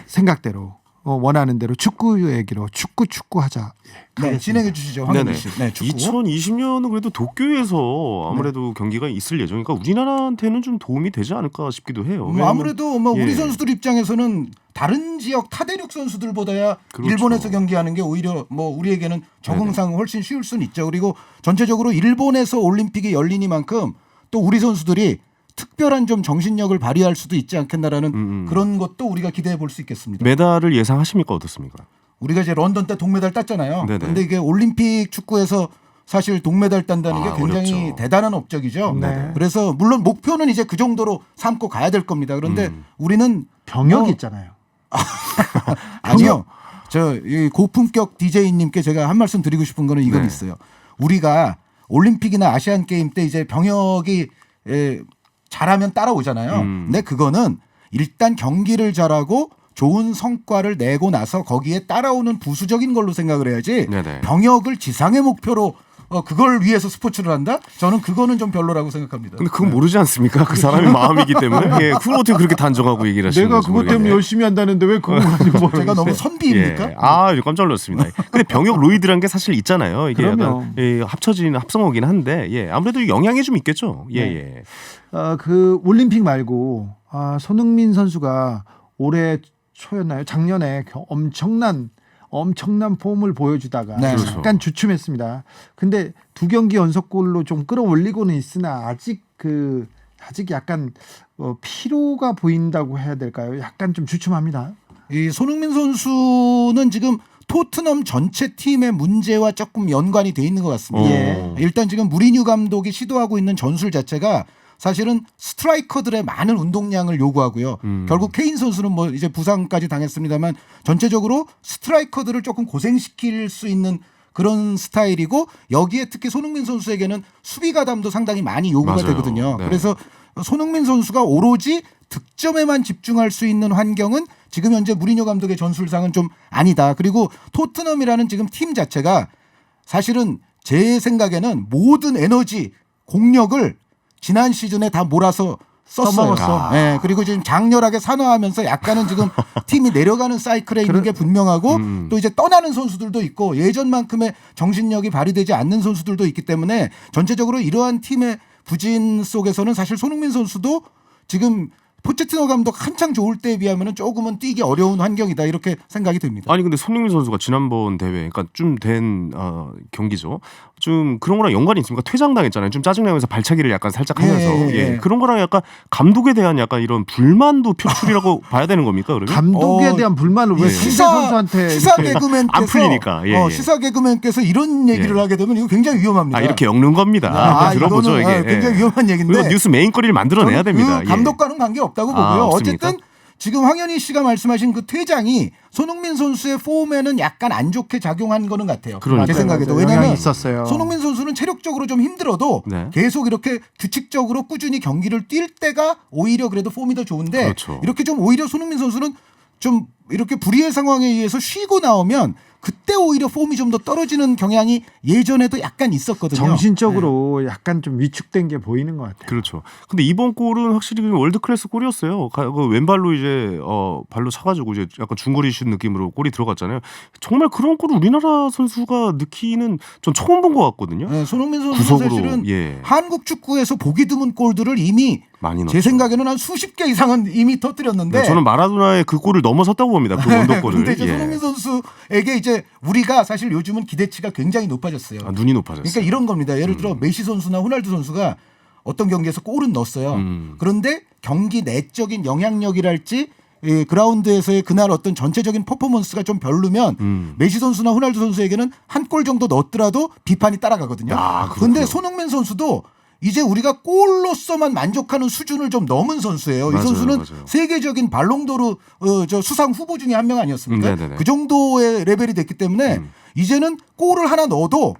생각대로 원하는 대로 축구 얘기로 축구하자. 네, 진행해 주시죠. 황현희 씨. 네, 축구. 2020년은 그래도 도쿄에서 아무래도 경기가 있을 예정이니까 우리나라한테는 좀 도움이 되지 않을까 싶기도 해요. 왜냐면- 아무래도 뭐 우리 예. 선수들 입장에서는 다른 지역 타대륙 선수들보다야 그렇죠. 일본에서 경기하는 게 오히려 뭐 우리에게는 적응상 훨씬 쉬울 수는 있죠. 그리고 전체적으로 일본에서 올림픽이 열리니만큼 또 우리 선수들이 특별한 좀 정신력을 발휘할 수도 있지 않겠나라는 그런 것도 우리가 기대해 볼 수 있겠습니다. 메달을 예상하십니까? 어떻습니까? 우리가 이제 런던 때 동메달 땄잖아요. 네네. 그런데 이게 올림픽 축구에서 사실 동메달 딴다는 게 굉장히 어렵죠. 대단한 업적이죠. 네. 그래서 물론 목표는 이제 그 정도로 삼고 가야 될 겁니다. 그런데 우리는 병역 뭐- 있잖아요. 아니요. 이 고품격 DJ님께 제가 한 말씀 드리고 싶은 거는 이건 네. 있어요. 우리가 올림픽이나 아시안 게임 때 이제 병역이 잘하면 따라오잖아요. 근데 그거는 일단 경기를 잘하고 좋은 성과를 내고 나서 거기에 따라오는 부수적인 걸로 생각을 해야지 네네. 병역을 지상의 목표로 그걸 위해서 스포츠를 한다? 저는 그거는 좀 별로라고 생각합니다. 근데 그건 모르지 않습니까? 그 사람의 마음이기 때문에. 예, 그걸 어떻게 그렇게 단정하고 얘기를 하시는 내가 건지 그것 때문에 모르겠네요. 열심히 한다는데 왜 그거 가지고 뭐 제가 너무 선비입니까? 예. 깜짝 놀랐습니다. 근데 병역 로이드란 게 사실 있잖아요. 이게 그럼요. 약간 합쳐진 합성어긴 한데, 아무래도 영향이 좀 있겠죠. 예, 네. 예. 그 올림픽 말고 손흥민 선수가 올해 초였나요? 작년에 엄청난 폼을 보여주다가 네. 그렇죠. 약간 주춤했습니다. 근데 두 경기 연속골로 좀 끌어올리고는 있으나 아직 약간 피로가 보인다고 해야 될까요? 약간 좀 주춤합니다. 이 손흥민 선수는 지금 토트넘 전체 팀의 문제와 조금 연관이 돼 있는 것 같습니다. 예. 일단 지금 무리뉴 감독이 시도하고 있는 전술 자체가 사실은 스트라이커들의 많은 운동량을 요구하고요. 결국 케인 선수는 뭐 이제 부상까지 당했습니다만 전체적으로 스트라이커들을 조금 고생시킬 수 있는 그런 스타일이고 여기에 특히 손흥민 선수에게는 수비 가담도 상당히 많이 요구가 맞아요. 되거든요. 네. 그래서 손흥민 선수가 오로지 득점에만 집중할 수 있는 환경은 지금 현재 무리뉴 감독의 전술상은 좀 아니다. 그리고 토트넘이라는 지금 팀 자체가 사실은 제 생각에는 모든 에너지 공력을 지난 시즌에 다 몰아서 썼어요. 써먹었어. 네, 그리고 지금 장렬하게 산화하면서 약간은 지금 팀이 내려가는 사이클에 있는 게 분명하고 또 이제 떠나는 선수들도 있고 예전만큼의 정신력이 발휘되지 않는 선수들도 있기 때문에 전체적으로 이러한 팀의 부진 속에서는 사실 손흥민 선수도 지금 포체티노 감독 한창 좋을 때에 비하면 조금은 뛰기 어려운 환경이다 이렇게 생각이 듭니다. 아니 근데 손흥민 선수가 지난번 대회, 그러니까 좀 된 경기죠. 좀 그런 거랑 연관이 있습니까? 퇴장당했잖아요. 좀 짜증나면서 발차기를 약간 살짝 하면서 예. 그런 거랑 약간 감독에 대한 약간 이런 불만도 표출이라고 봐야 되는 겁니까? 그러면 감독에 대한 불만을 왜 상대 선수한테 시사 이렇게 개그맨께서 안 풀리니까. 예. 시사 개그맨께서 이런 얘기를 예. 하게 되면 이거 굉장히 위험합니다. 이렇게 엮는 겁니다. 들어보죠 이거는, 이게. 굉장히 위험한 얘기인데 그리고 뉴스 메인거리를 만들어내야 저는 됩니다. 그 감독과는 관계 없다고 보고요. 없습니까? 어쨌든 지금 황현희 씨가 말씀하신 그 퇴장이 손흥민 선수의 폼에는 약간 안 좋게 작용한 거는 같아요. 그러니까요. 제 생각에도. 영향이 왜냐하면 있었어요. 손흥민 선수는 체력적으로 좀 힘들어도 네. 계속 이렇게 규칙적으로 꾸준히 경기를 뛸 때가 오히려 그래도 폼이 더 좋은데 그렇죠. 이렇게 좀 오히려 손흥민 선수는 좀 이렇게 불의의 상황에 의해서 쉬고 나오면 그때 오히려 폼이 좀 더 떨어지는 경향이 예전에도 약간 있었거든요. 정신적으로 약간 좀 위축된 게 보이는 것 같아요. 그렇죠. 근데 이번 골은 확실히 월드 클래스 골이었어요. 그 왼발로 이제 발로 차가지고 이제 약간 중거리 슛 느낌으로 골이 들어갔잖아요. 정말 그런 골을 우리나라 선수가 넣기는 전 처음 본 것 같거든요. 네, 손흥민 선수 구석으로, 사실은 예. 한국 축구에서 보기 드문 골들을 이미 많이 넣었죠. 제 생각에는 한 수십 개 이상은 이미 터뜨렸는데 네, 저는 마라도나의 그 골을 넘어섰다고 봅니다. 그 원더골을. 근데 이제 손흥민 선수에게 이제 우리가 사실 요즘은 기대치가 굉장히 높아졌어요. 눈이 높아졌어요. 그러니까 이런 겁니다. 예를 들어 메시 선수나 호날두 선수가 어떤 경기에서 골은 넣었어요. 그런데 경기 내적인 영향력이랄지 그라운드에서의 그날 어떤 전체적인 퍼포먼스가 좀 별로면 메시 선수나 호날두 선수에게는 한 골 정도 넣었더라도 비판이 따라가거든요. 그런데 손흥민 선수도 이제 우리가 골로서만 만족하는 수준을 좀 넘은 선수예요. 맞아요, 이 선수는 맞아요. 세계적인 발롱도르 저 수상 후보 중에 한 명 아니었습니까? 네네네. 그 정도의 레벨이 됐기 때문에 이제는 골을 하나 넣어도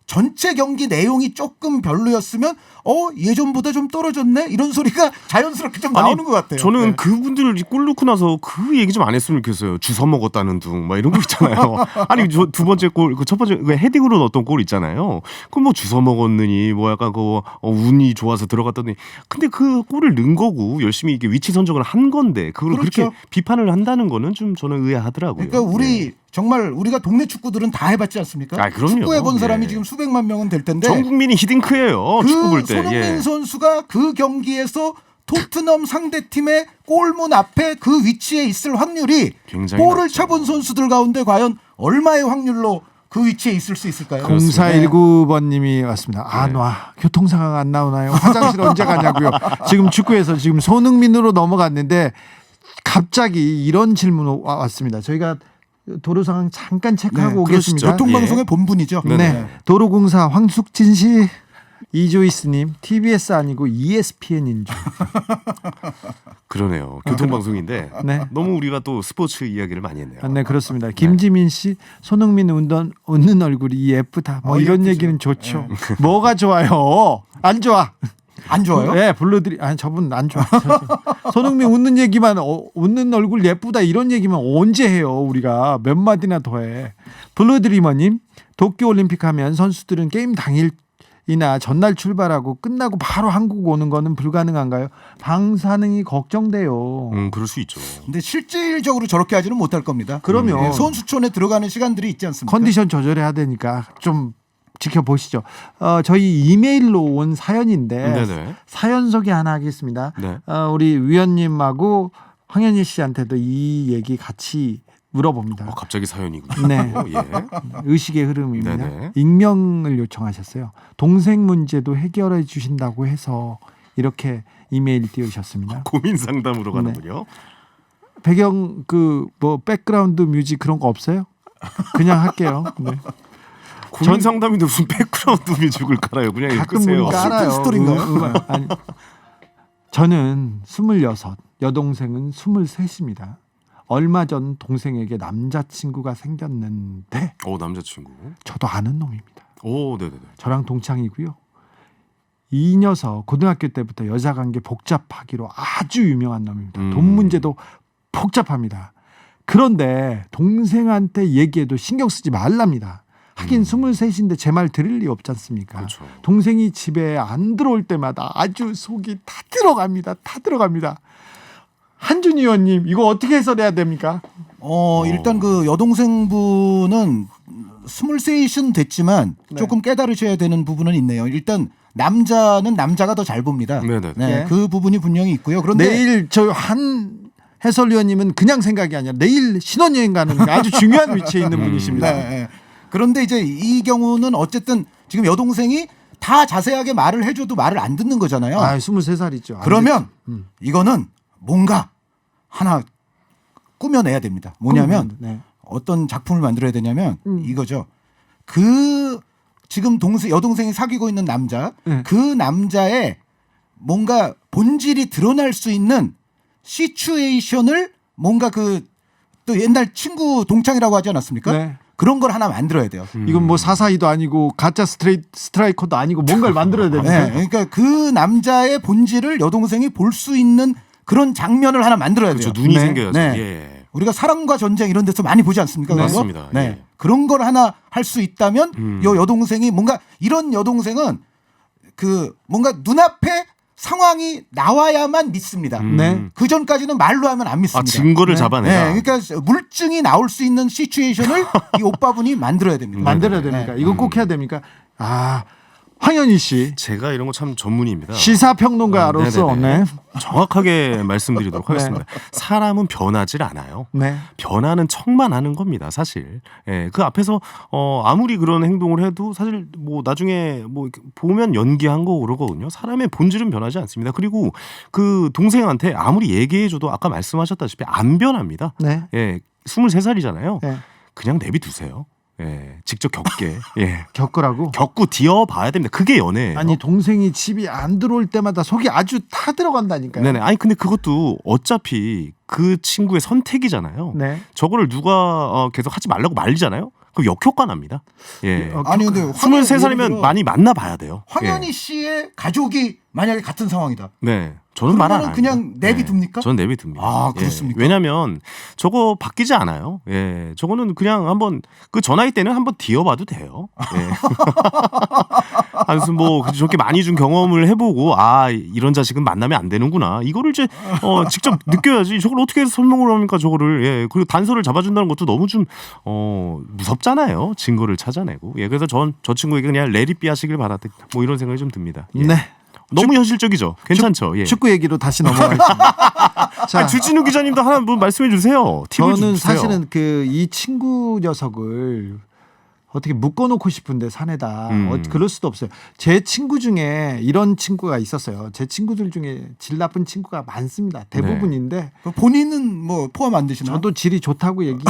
전체 경기 내용이 조금 별로였으면 예전보다 좀 떨어졌네 이런 소리가 자연스럽게 좀 나오는 것 같아요. 저는 네. 그분들 골 넣고 나서 그 얘기 좀 안 했으면 좋겠어요. 주워 먹었다는 둥, 막 이런 거 있잖아요. 아니 저 두 번째 골, 그 첫 번째 그 헤딩으로 넣었던 골 있잖아요. 그 뭐 주워 먹었느니 뭐 약간 그 운이 좋아서 들어갔더니 근데 그 골을 넣은 거고 열심히 이게 위치 선정을 한 건데 그걸 그렇죠. 그렇게 비판을 한다는 거는 좀 저는 의아하더라고요. 그러니까 우리 네. 정말 우리가 동네 축구들은 다 해봤지 않습니까? 그럼요. 축구해본 사람이 예. 지금 수백만 명은 될 텐데 전 국민이 히딩크예요. 그 축구 볼 때. 손흥민 선수가 그 경기에서 토트넘 상대팀의 골문 앞에 그 위치에 있을 확률이 굉장히 볼을 낮죠. 차본 선수들 가운데 과연 얼마의 확률로 그 위치에 있을 수 있을까요? 0419번님이 왔습니다. 안 와. 교통 상황 안 나오나요? 화장실 언제 가냐고요. 지금 축구에서 지금 손흥민으로 넘어갔는데 갑자기 이런 질문 왔습니다. 저희가 도로 상황 잠깐 체크하고 오겠습니다. 교통방송의 본분이죠. 네. 도로공사 황숙진 씨, 이조이스님, TBS 아니고 ESPN인 줄. 그러네요. 교통방송인데 네. 너무 우리가 또 스포츠 이야기를 많이 했네요. 네, 그렇습니다. 김지민 씨, 손흥민 웃는 얼굴이 예쁘다. 뭐 이런 예쁘죠. 얘기는 좋죠. 뭐가 좋아요? 안 좋아. 안 좋아요? 네, 불러드리. 아니 저분 안 좋아. 손흥민 웃는 얘기만 웃는 얼굴 예쁘다 이런 얘기만 언제 해요? 우리가 몇 마디나 더 해. 블루드리머님, 도쿄올림픽 하면 선수들은 게임 당일이나 전날 출발하고 끝나고 바로 한국 오는 거는 불가능한가요? 방사능이 걱정돼요. 그럴 수 있죠. 근데 실질적으로 저렇게 하지는 못할 겁니다. 그럼요. 선수촌에 들어가는 시간들이 있지 않습니까? 컨디션 조절해야 되니까 좀 지켜보시죠. 저희 이메일로 온 사연인데 네네. 사연 소개 하나 하겠습니다. 네. 우리 위원님하고 황현희 씨한테도 이 얘기 같이 물어봅니다. 갑자기 사연이군요. 네. 예. 의식의 흐름입니다. 네네. 익명을 요청하셨어요. 동생 문제도 해결해 주신다고 해서 이렇게 이메일 띄우셨습니다. 고민 상담으로 가는군요. 배경 뭐 백그라운드 뮤직 그런 거 없어요? 그냥 할게요. 네. 고민 상담인데 무슨 백그라운드 뮤직을 깔아요? 그냥 가끔 읽으세요. 보니까 알아요. 슬픈 스토리인가요? 아니, 저는 26, 여동생은 23입니다. 얼마 전 동생에게 남자친구가 생겼는데 남자친구. 저도 아는 놈입니다. 네네네. 저랑 동창이고요. 이 녀석 고등학교 때부터 여자관계 복잡하기로 아주 유명한 놈입니다. 돈 문제도 복잡합니다. 그런데 동생한테 얘기해도 신경 쓰지 말랍니다. 하긴 23인데 제 말 들을 리 없지 않습니까? 그렇죠. 동생이 집에 안 들어올 때마다 아주 속이 다 들어갑니다. 다 들어갑니다. 한준 의원님 이거 어떻게 해설해야 됩니까? 일단 그 여동생분은 23은 됐지만 네. 조금 깨달으셔야 되는 부분은 있네요. 일단 남자는 남자가 더 잘 봅니다. 네네. 네, 네. 그 부분이 분명히 있고요. 그런데 내일 저 한 해설위원님은 그냥 생각이 아니라 내일 신혼여행 가는 아주 중요한 위치에 있는 분이십니다. 네, 네. 그런데 이제 이 경우는 어쨌든 지금 여동생이 다 자세하게 말을 해줘도 말을 안 듣는 거잖아요. 23살이죠. 그러면 이거는 뭔가 하나 꾸며내야 됩니다. 뭐냐면 네. 어떤 작품을 만들어야 되냐면 이거죠. 그 지금 여동생이 사귀고 있는 남자, 네. 그 남자의 뭔가 본질이 드러날 수 있는 시츄에이션을 뭔가 그 또 옛날 친구 동창이라고 하지 않았습니까? 네. 그런 걸 하나 만들어야 돼요. 이건 뭐 사사이도 아니고 가짜 스트라이커도 아니고 뭔가를 만들어야 됩니다. 네, 그러니까 그 남자의 본질을 여동생이 볼 수 있는 그런 장면을 하나 만들어야 돼요. 그렇죠. 눈이 네. 생겨야죠. 네. 예. 우리가 사랑과 전쟁 이런 데서 많이 보지 않습니까? 그런 거? 맞습니다. 네. 예. 그런 걸 하나 할 수 있다면 요 여동생이 뭔가 이런 여동생은 그 뭔가 눈앞에 상황이 나와야만 믿습니다. 네. 그 전까지는 말로 하면 안 믿습니다. 증거를 잡아내라. 네, 그러니까 물증이 나올 수 있는 시츄에이션을 이 오빠분이 만들어야 됩니다. 만들어야 됩니까? 이건 꼭 해야 됩니까? 황현희 씨 제가 이런 거 참 전문입니다. 시사평론가로서 네네네. 네. 정확하게 말씀드리도록 네. 하겠습니다. 사람은 변하질 않아요. 네. 변하는 척만 하는 겁니다, 사실. 예, 그 앞에서 아무리 그런 행동을 해도 사실 뭐 나중에 뭐 이렇게 보면 연기한 거 그러거든요. 사람의 본질은 변하지 않습니다. 그리고 그 동생한테 아무리 얘기해줘도 아까 말씀하셨다시피 안 변합니다. 네. 예, 23살이잖아요. 네. 그냥 내비두세요. 예, 직접 겪게. 예. 겪으라고. 겪고 뒤어봐야 됩니다. 그게 연애예요. 아니 동생이 집이 안 들어올 때마다 속이 아주 타 들어간다니까요. 네네. 아니 근데 그것도 어차피 그 친구의 선택이잖아요. 네. 저거를 누가 계속 하지 말라고 말리잖아요. 그럼 역효과 납니다. 예. 아니 근데 23살이면 많이 만나봐야 돼요. 황현희 예. 씨의 가족이 만약에 같은 상황이다. 네. 저는 말 안 그러면은 합니다. 그냥 내비둡니까? 저는 내비둡니다. 아, 그렇습니까? 왜냐하면 저거 바뀌지 않아요. 예, 저거는 그냥 한번 그 저 나이 때는 한번 뒤어봐도 돼요. 예. 한순 뭐 저렇게 많이 준 경험을 해보고 이런 자식은 만나면 안 되는구나. 이거를 이제 직접 느껴야지. 저걸 어떻게 해서 설명을 합니까? 저거를 예. 그리고 단서를 잡아준다는 것도 너무 좀 무섭잖아요. 증거를 찾아내고. 예, 그래서 저 친구에게 그냥 레리비 하시길 바라다. 뭐 이런 생각이 좀 듭니다. 예. 네. 너무 현실적이죠. 괜찮죠. 예. 축구 얘기로 다시 넘어가겠습니다. 자, 주진우 기자님도 하나 뭐 말씀해 주세요. 팁을 저는 주세요. 사실은 그 이 친구 녀석을 어떻게 묶어놓고 싶은데 산에다 그럴 수도 없어요. 제 친구 중에 이런 친구가 있었어요. 제 친구들 중에 질 나쁜 친구가 많습니다. 대부분인데 본인은 뭐 포함 안 되시나요? 저도 질이 좋다고 얘기는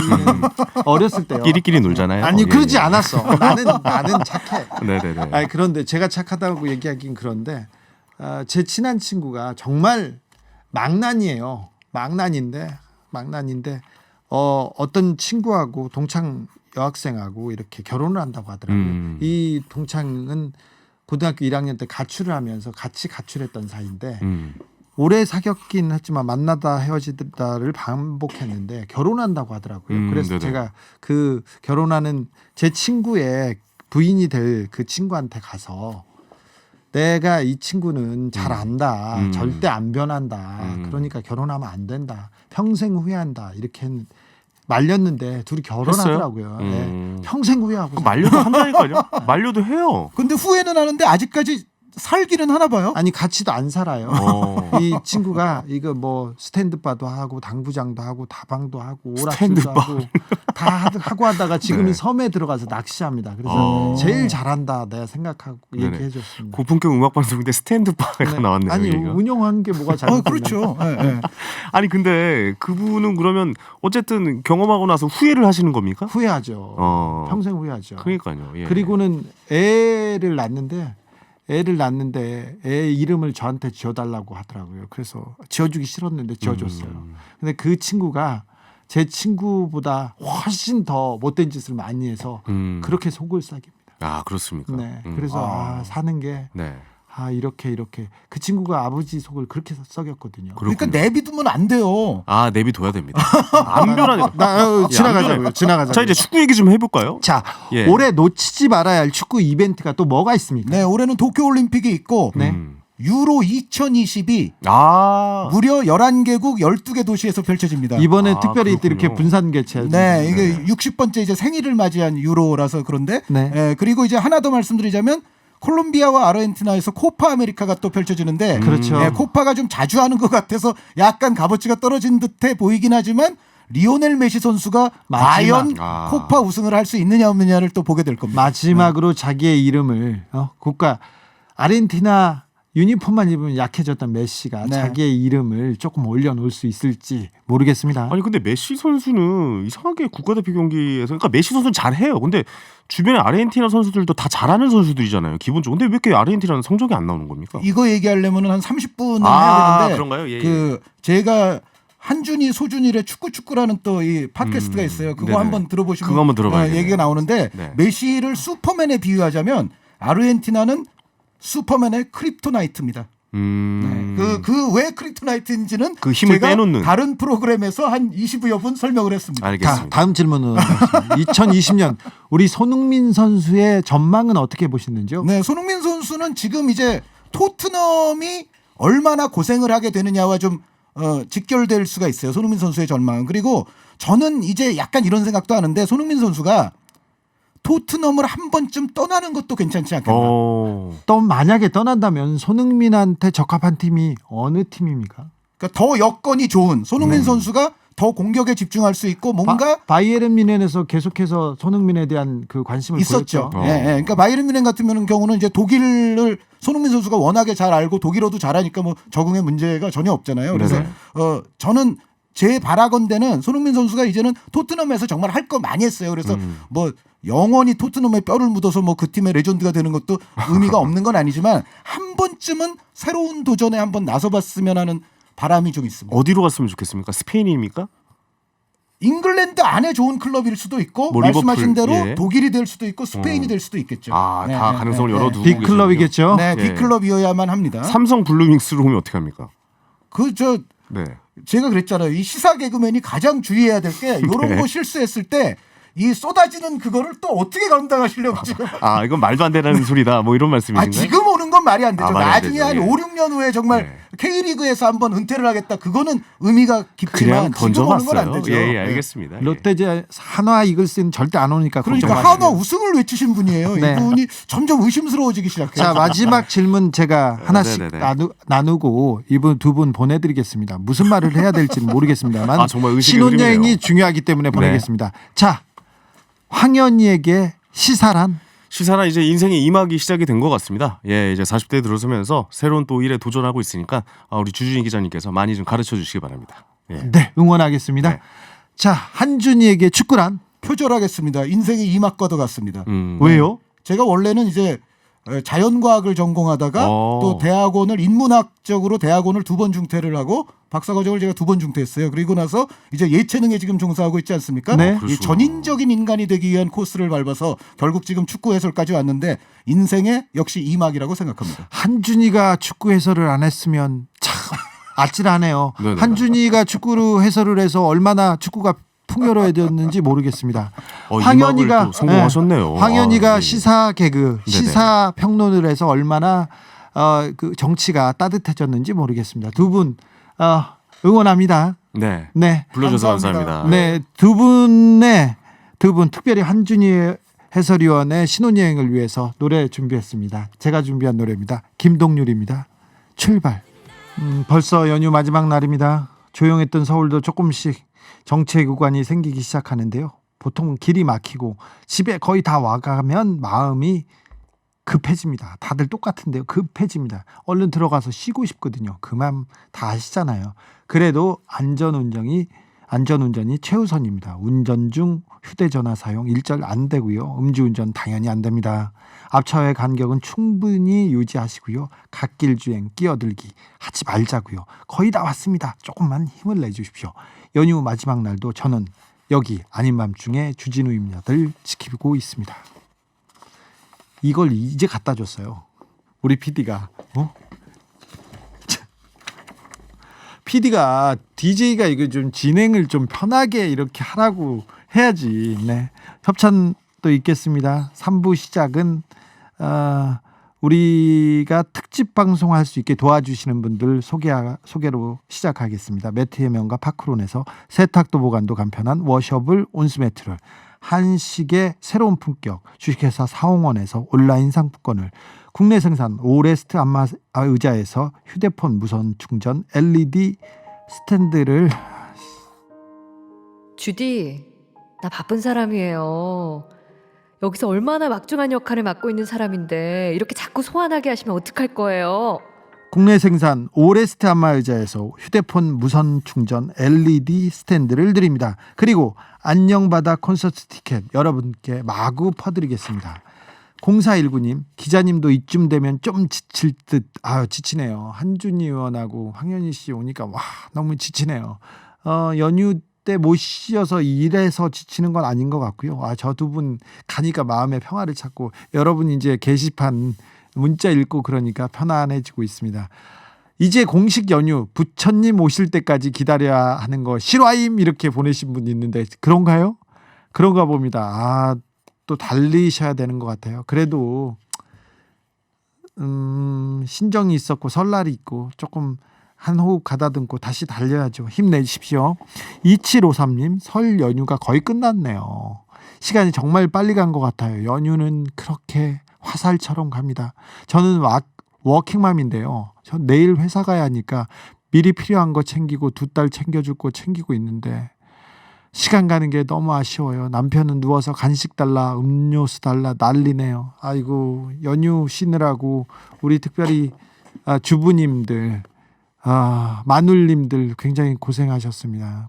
어렸을 때요. 끼리끼리 놀잖아요. 아니 예, 그러지 예. 않았어. 나는 착해. 네네네. 아니 그런데 제가 착하다고 얘기하긴 그런데 제 친한 친구가 정말 망난이에요. 망난인데 어떤 친구하고 동창 여학생하고 이렇게 결혼을 한다고 하더라고요. 이 동창은 고등학교 1학년 때 가출을 하면서 같이 가출했던 사이인데 오래 사귀었긴 했지만 만나다 헤어지다를 반복했는데 결혼한다고 하더라고요. 그래서 네네. 제가 그 결혼하는 제 친구의 부인이 될 그 친구한테 가서 내가 이 친구는 잘 안다. 절대 안 변한다. 그러니까 결혼하면 안 된다. 평생 후회한다. 이렇게 말렸는데 둘이 결혼하더라고요. 네. 평생 후회하고. 말려도 한다니까요. 말려도 해요. 근데 후회는 하는데 아직까지 살기는 하나 봐요. 아니 같이도 안 살아요. 이 친구가 이거 뭐 스탠드바도 하고 당구장도 하고 다방도 하고 오락실도 하고 다 하고 하다가 지금은 네. 섬에 들어가서 낚시합니다. 그래서 제일 잘한다 내가 생각하고 네네. 얘기해 줬습니다. 고품격 음악 방송인데 스탠드바가 네. 나왔네요. 아니 얘기가. 운영한 게 뭐가 잘못됐나? 그렇죠. 예, 예. 아니 근데 그분은 그러면 어쨌든 경험하고 나서 후회를 하시는 겁니까? 후회하죠. 평생 후회하죠. 그러니까요. 예. 그리고는 애를 낳는데 애 이름을 저한테 지어달라고 하더라고요. 그래서 지어주기 싫었는데 지어줬어요. 근데 그 친구가 제 친구보다 훨씬 더 못된 짓을 많이 해서 그렇게 속을 썩입니다. 그렇습니까? 네. 그래서 사는 게 네. 이렇게 그 친구가 아버지 속을 그렇게 썩였거든요. 그러니까 내비두면 안 돼요. 아, 내비둬야 됩니다. 안 변하니까. 지나가자고요. 지나가자고요. 자, 이제 축구 얘기 좀 해볼까요? 자, 예. 올해 놓치지 말아야 할 축구 이벤트가 또 뭐가 있습니까? 네, 올해는 도쿄올림픽이 있고 네. 유로 2022 아, 무려 11개국 12개 도시에서 펼쳐집니다. 이번에 특별히 그렇군요. 이렇게 분산 개최. 네, 이게 60번째 이제 생일을 맞이한 유로라서 그런데 네. 그리고 이제 하나 더 말씀드리자면 콜롬비아와 아르헨티나에서 코파 아메리카가 또 펼쳐지는데 그렇죠. 코파가 좀 자주 하는 것 같아서 약간 값어치가 떨어진 듯해 보이긴 하지만 리오넬 메시 선수가 과연 아. 코파 우승을 할 수 있느냐 없느냐를 또 보게 될 겁니다. 마지막으로 자기의 이름을 국가 아르헨티나 유니폼만 입으면 약해졌던 메시가 네. 자기의 이름을 조금 올려놓을 수 있을지 모르겠습니다. 아니 근데 메시 선수는 이상하게 국가대표 경기에서 그러니까 메시 선수는 잘해요. 근데 주변에 아르헨티나 선수들도 다 잘하는 선수들이잖아요. 기본적으로. 근데 왜 이렇게 아르헨티나는 성적이 안 나오는 겁니까? 이거 얘기하려면 한 30분은 아, 해야 되는데 그런가요? 예, 예. 그 제가 한준이 소준이의 축구라는 또 이 팟캐스트가 있어요. 그거 네네. 한번 들어보시면 그거 한번 들어봐야겠네요. 얘기가 나오는데 네. 메시를 슈퍼맨에 비유하자면 아르헨티나는 슈퍼맨의 크립토나이트입니다. 그 왜 크립토나이트인지는 그 힘을 제가 빼놓는. 다른 프로그램에서 한 20여 분 설명을 했습니다. 알겠습니다. 다음 질문은 2020년 우리 손흥민 선수의 전망은 어떻게 보시는지요? 네, 손흥민 선수는 지금 이제 토트넘이 얼마나 고생을 하게 되느냐와 좀 직결될 수가 있어요. 손흥민 선수의 전망은. 그리고 저는 이제 약간 이런 생각도 하는데 손흥민 선수가 토트넘을 한 번쯤 떠나는 것도 괜찮지 않겠나. 또 만약에 떠난다면 손흥민한테 적합한 팀이 어느 팀입니까? 그러니까 더 여건이 좋은 손흥민 선수가 더 공격에 집중할 수 있고 뭔가 바이에른 뮌헨에서 계속해서 손흥민에 대한 그 관심을 있었죠. 보였죠. 예, 예. 그러니까 바이에른 뮌헨 같은 경우는 이제 독일을 손흥민 선수가 워낙에 잘 알고 독일어도 잘하니까 뭐 적응에 문제가 전혀 없잖아요. 그래서 네네. 저는 제 바라건대는 손흥민 선수가 이제는 토트넘에서 정말 할 거 많이 했어요. 그래서 뭐 영원히 토트넘에 뼈를 묻어서 뭐 그 팀의 레전드가 되는 것도 의미가 없는 건 아니지만 한 번쯤은 새로운 도전에 한번 나서봤으면 하는 바람이 좀 있습니다. 어디로 갔으면 좋겠습니까? 스페인입니까? 잉글랜드 안에 좋은 클럽일 수도 있고 뭐 말씀하신 리버풀, 대로 예. 독일이 될 수도 있고 스페인이 될 수도 있겠죠. 아, 네, 다 네, 가능성을 네, 열어두고 네. 빅클럽이겠죠. 네, 예. 빅클럽이어야만 합니다. 삼성 블루밍스로 오면 어떻게 합니까? 네. 제가 그랬잖아요. 이 시사 개그맨이 가장 주의해야 될 게 이런 네. 거 실수했을 때 이 쏟아지는 그거를 또 어떻게 감당하시려고 지금. 아, 이건 말도 안 되는 소리다. 뭐 이런 말씀이신가요? 지금 오는 건 말이 안 되죠. 아, 말이 안 나중에 되죠. 한 예. 5, 6년 후에 정말 네. K리그에서 한번 은퇴를 하겠다. 그거는 의미가 깊지만 그냥 지금 오는 건 안 던져봤어요. 되죠. 예, 네. 알겠습니다. 예. 롯데 한화 이글스는 절대 안 오니까 그러니까 걱정 마세요. 한화 우승을 외치신 분이에요. 네. 이분이 점점 의심스러워지기 시작해요. 자, 마지막 질문 제가 하나씩 네네네. 나누고 이분 두 분 보내드리겠습니다. 무슨 말을 해야 될지는 모르겠습니다만 아, 정말 의식의 신혼여행이 흐름이네요. 중요하기 때문에 보내겠습니다. 자, 황현희에게 시사란? 시사는 이제 인생의 2막이 시작이 된 것 같습니다. 예, 이제 40대에 들어서면서 새로운 또 일에 도전하고 있으니까 우리 주준희 기자님께서 많이 좀 가르쳐 주시기 바랍니다. 예. 네, 응원하겠습니다. 네. 자, 한준이에게 축구란? 표절하겠습니다. 인생의 2막과도 같습니다. 왜요? 제가 원래는 이제 자연과학을 전공하다가 오. 또 대학원을 인문학적으로 대학원을 2번 중퇴를 하고 박사과정을 제가 2번 중퇴했어요. 그리고 나서 이제 예체능에 지금 종사하고 있지 않습니까? 네. 이 전인적인 인간이 되기 위한 코스를 밟아서 결국 지금 축구 해설까지 왔는데 인생의 역시 2막이라고 생각합니다. 한준이가 축구 해설을 안 했으면 참 아찔하네요. 네네. 한준이가 축구로 해설을 해서 얼마나 축구가 풍요로워졌는지 모르겠습니다. 황현이가 성공하셨네요. 황현이가 아, 예. 시사 개그, 네네. 시사 평론을 해서 얼마나 그 정치가 따뜻해졌는지 모르겠습니다. 두 분 응원합니다. 네. 네, 불러줘서 감사합니다. 감사합니다. 네, 두 분 특별히 한준희 해설위원의 신혼여행을 위해서 노래 준비했습니다. 제가 준비한 노래입니다. 김동률입니다. 출발. 벌써 연휴 마지막 날입니다. 조용했던 서울도 조금씩 정체 구간이 생기기 시작하는데요. 보통 길이 막히고 집에 거의 다 와가면 마음이 급해집니다. 다들 똑같은데요. 급해집니다. 얼른 들어가서 쉬고 싶거든요. 그 마음 다 아시잖아요. 그래도 안전운전이 최우선입니다. 운전 중 휴대전화 사용 일절 안 되고요. 음주운전 당연히 안 됩니다. 앞차와의 간격은 충분히 유지하시고요. 갓길 주행, 끼어들기 하지 말자고요. 거의 다 왔습니다. 조금만 힘을 내주십시오. 연휴 마지막 날도 저는 여기 아닌 밤중에 주진우입니다를 지키고 있습니다. 이걸 이제 갖다 줬어요. 우리 PD가 PD가 DJ가 이거 좀 진행을 좀 편하게 이렇게 하라고 해야지. 네. 협찬도 있겠습니다. 3부 시작은 우리가 특집 방송할 수 있게 도와주시는 분들 소개로 시작하겠습니다. 매트의 명가 파크론에서 세탁도 보관도 간편한 워셔블 온수매트를, 한식의 새로운 품격 주식회사 사홍원에서 온라인 상품권을, 국내 생산 오레스트 안마 의자에서 휴대폰 무선 충전 LED 스탠드를. 주디, 나 바쁜 사람이에요. 여기서 얼마나 막중한 역할을 맡고 있는 사람인데 이렇게 자꾸 소환하게 하시면 어떡할 거예요? 국내 생산 오레스트 안마 의자에서 휴대폰 무선 충전 LED 스탠드를 드립니다. 그리고 안녕바다 콘서트 티켓 여러분께 마구 퍼드리겠습니다. 0419님, 기자님도 이쯤 되면 좀 지칠 듯. 지치네요. 한준희 의원하고 황현희 씨 오니까 너무 지치네요. 연휴 때 못 쉬어서 일해서 지치는 건 아닌 것 같고요. 저 두 분 가니까 마음의 평화를 찾고, 여러분 이제 게시판 문자 읽고 그러니까 편안해지고 있습니다. 이제 공식 연휴, 부처님 오실 때까지 기다려야 하는 거 실화임, 이렇게 보내신 분 있는데 그런가요? 그런가 봅니다. 또 달리셔야 되는 것 같아요. 그래도 신정이 있었고 설날이 있고 조금 한 호흡 가다듬고 다시 달려야죠. 힘내십시오. 2753님, 설 연휴가 거의 끝났네요. 시간이 정말 빨리 간 것 같아요. 연휴는 그렇게 화살처럼 갑니다. 저는 워킹맘인데요. 전 내일 회사 가야 하니까 미리 필요한 거 챙기고 두 딸 챙겨줄 거 챙기고 있는데 시간 가는 게 너무 아쉬워요. 남편은 누워서 간식 달라, 음료수 달라 난리네요. 아이고, 연휴 쉬느라고 우리 특별히 주부님들, 마눌님들 굉장히 고생하셨습니다.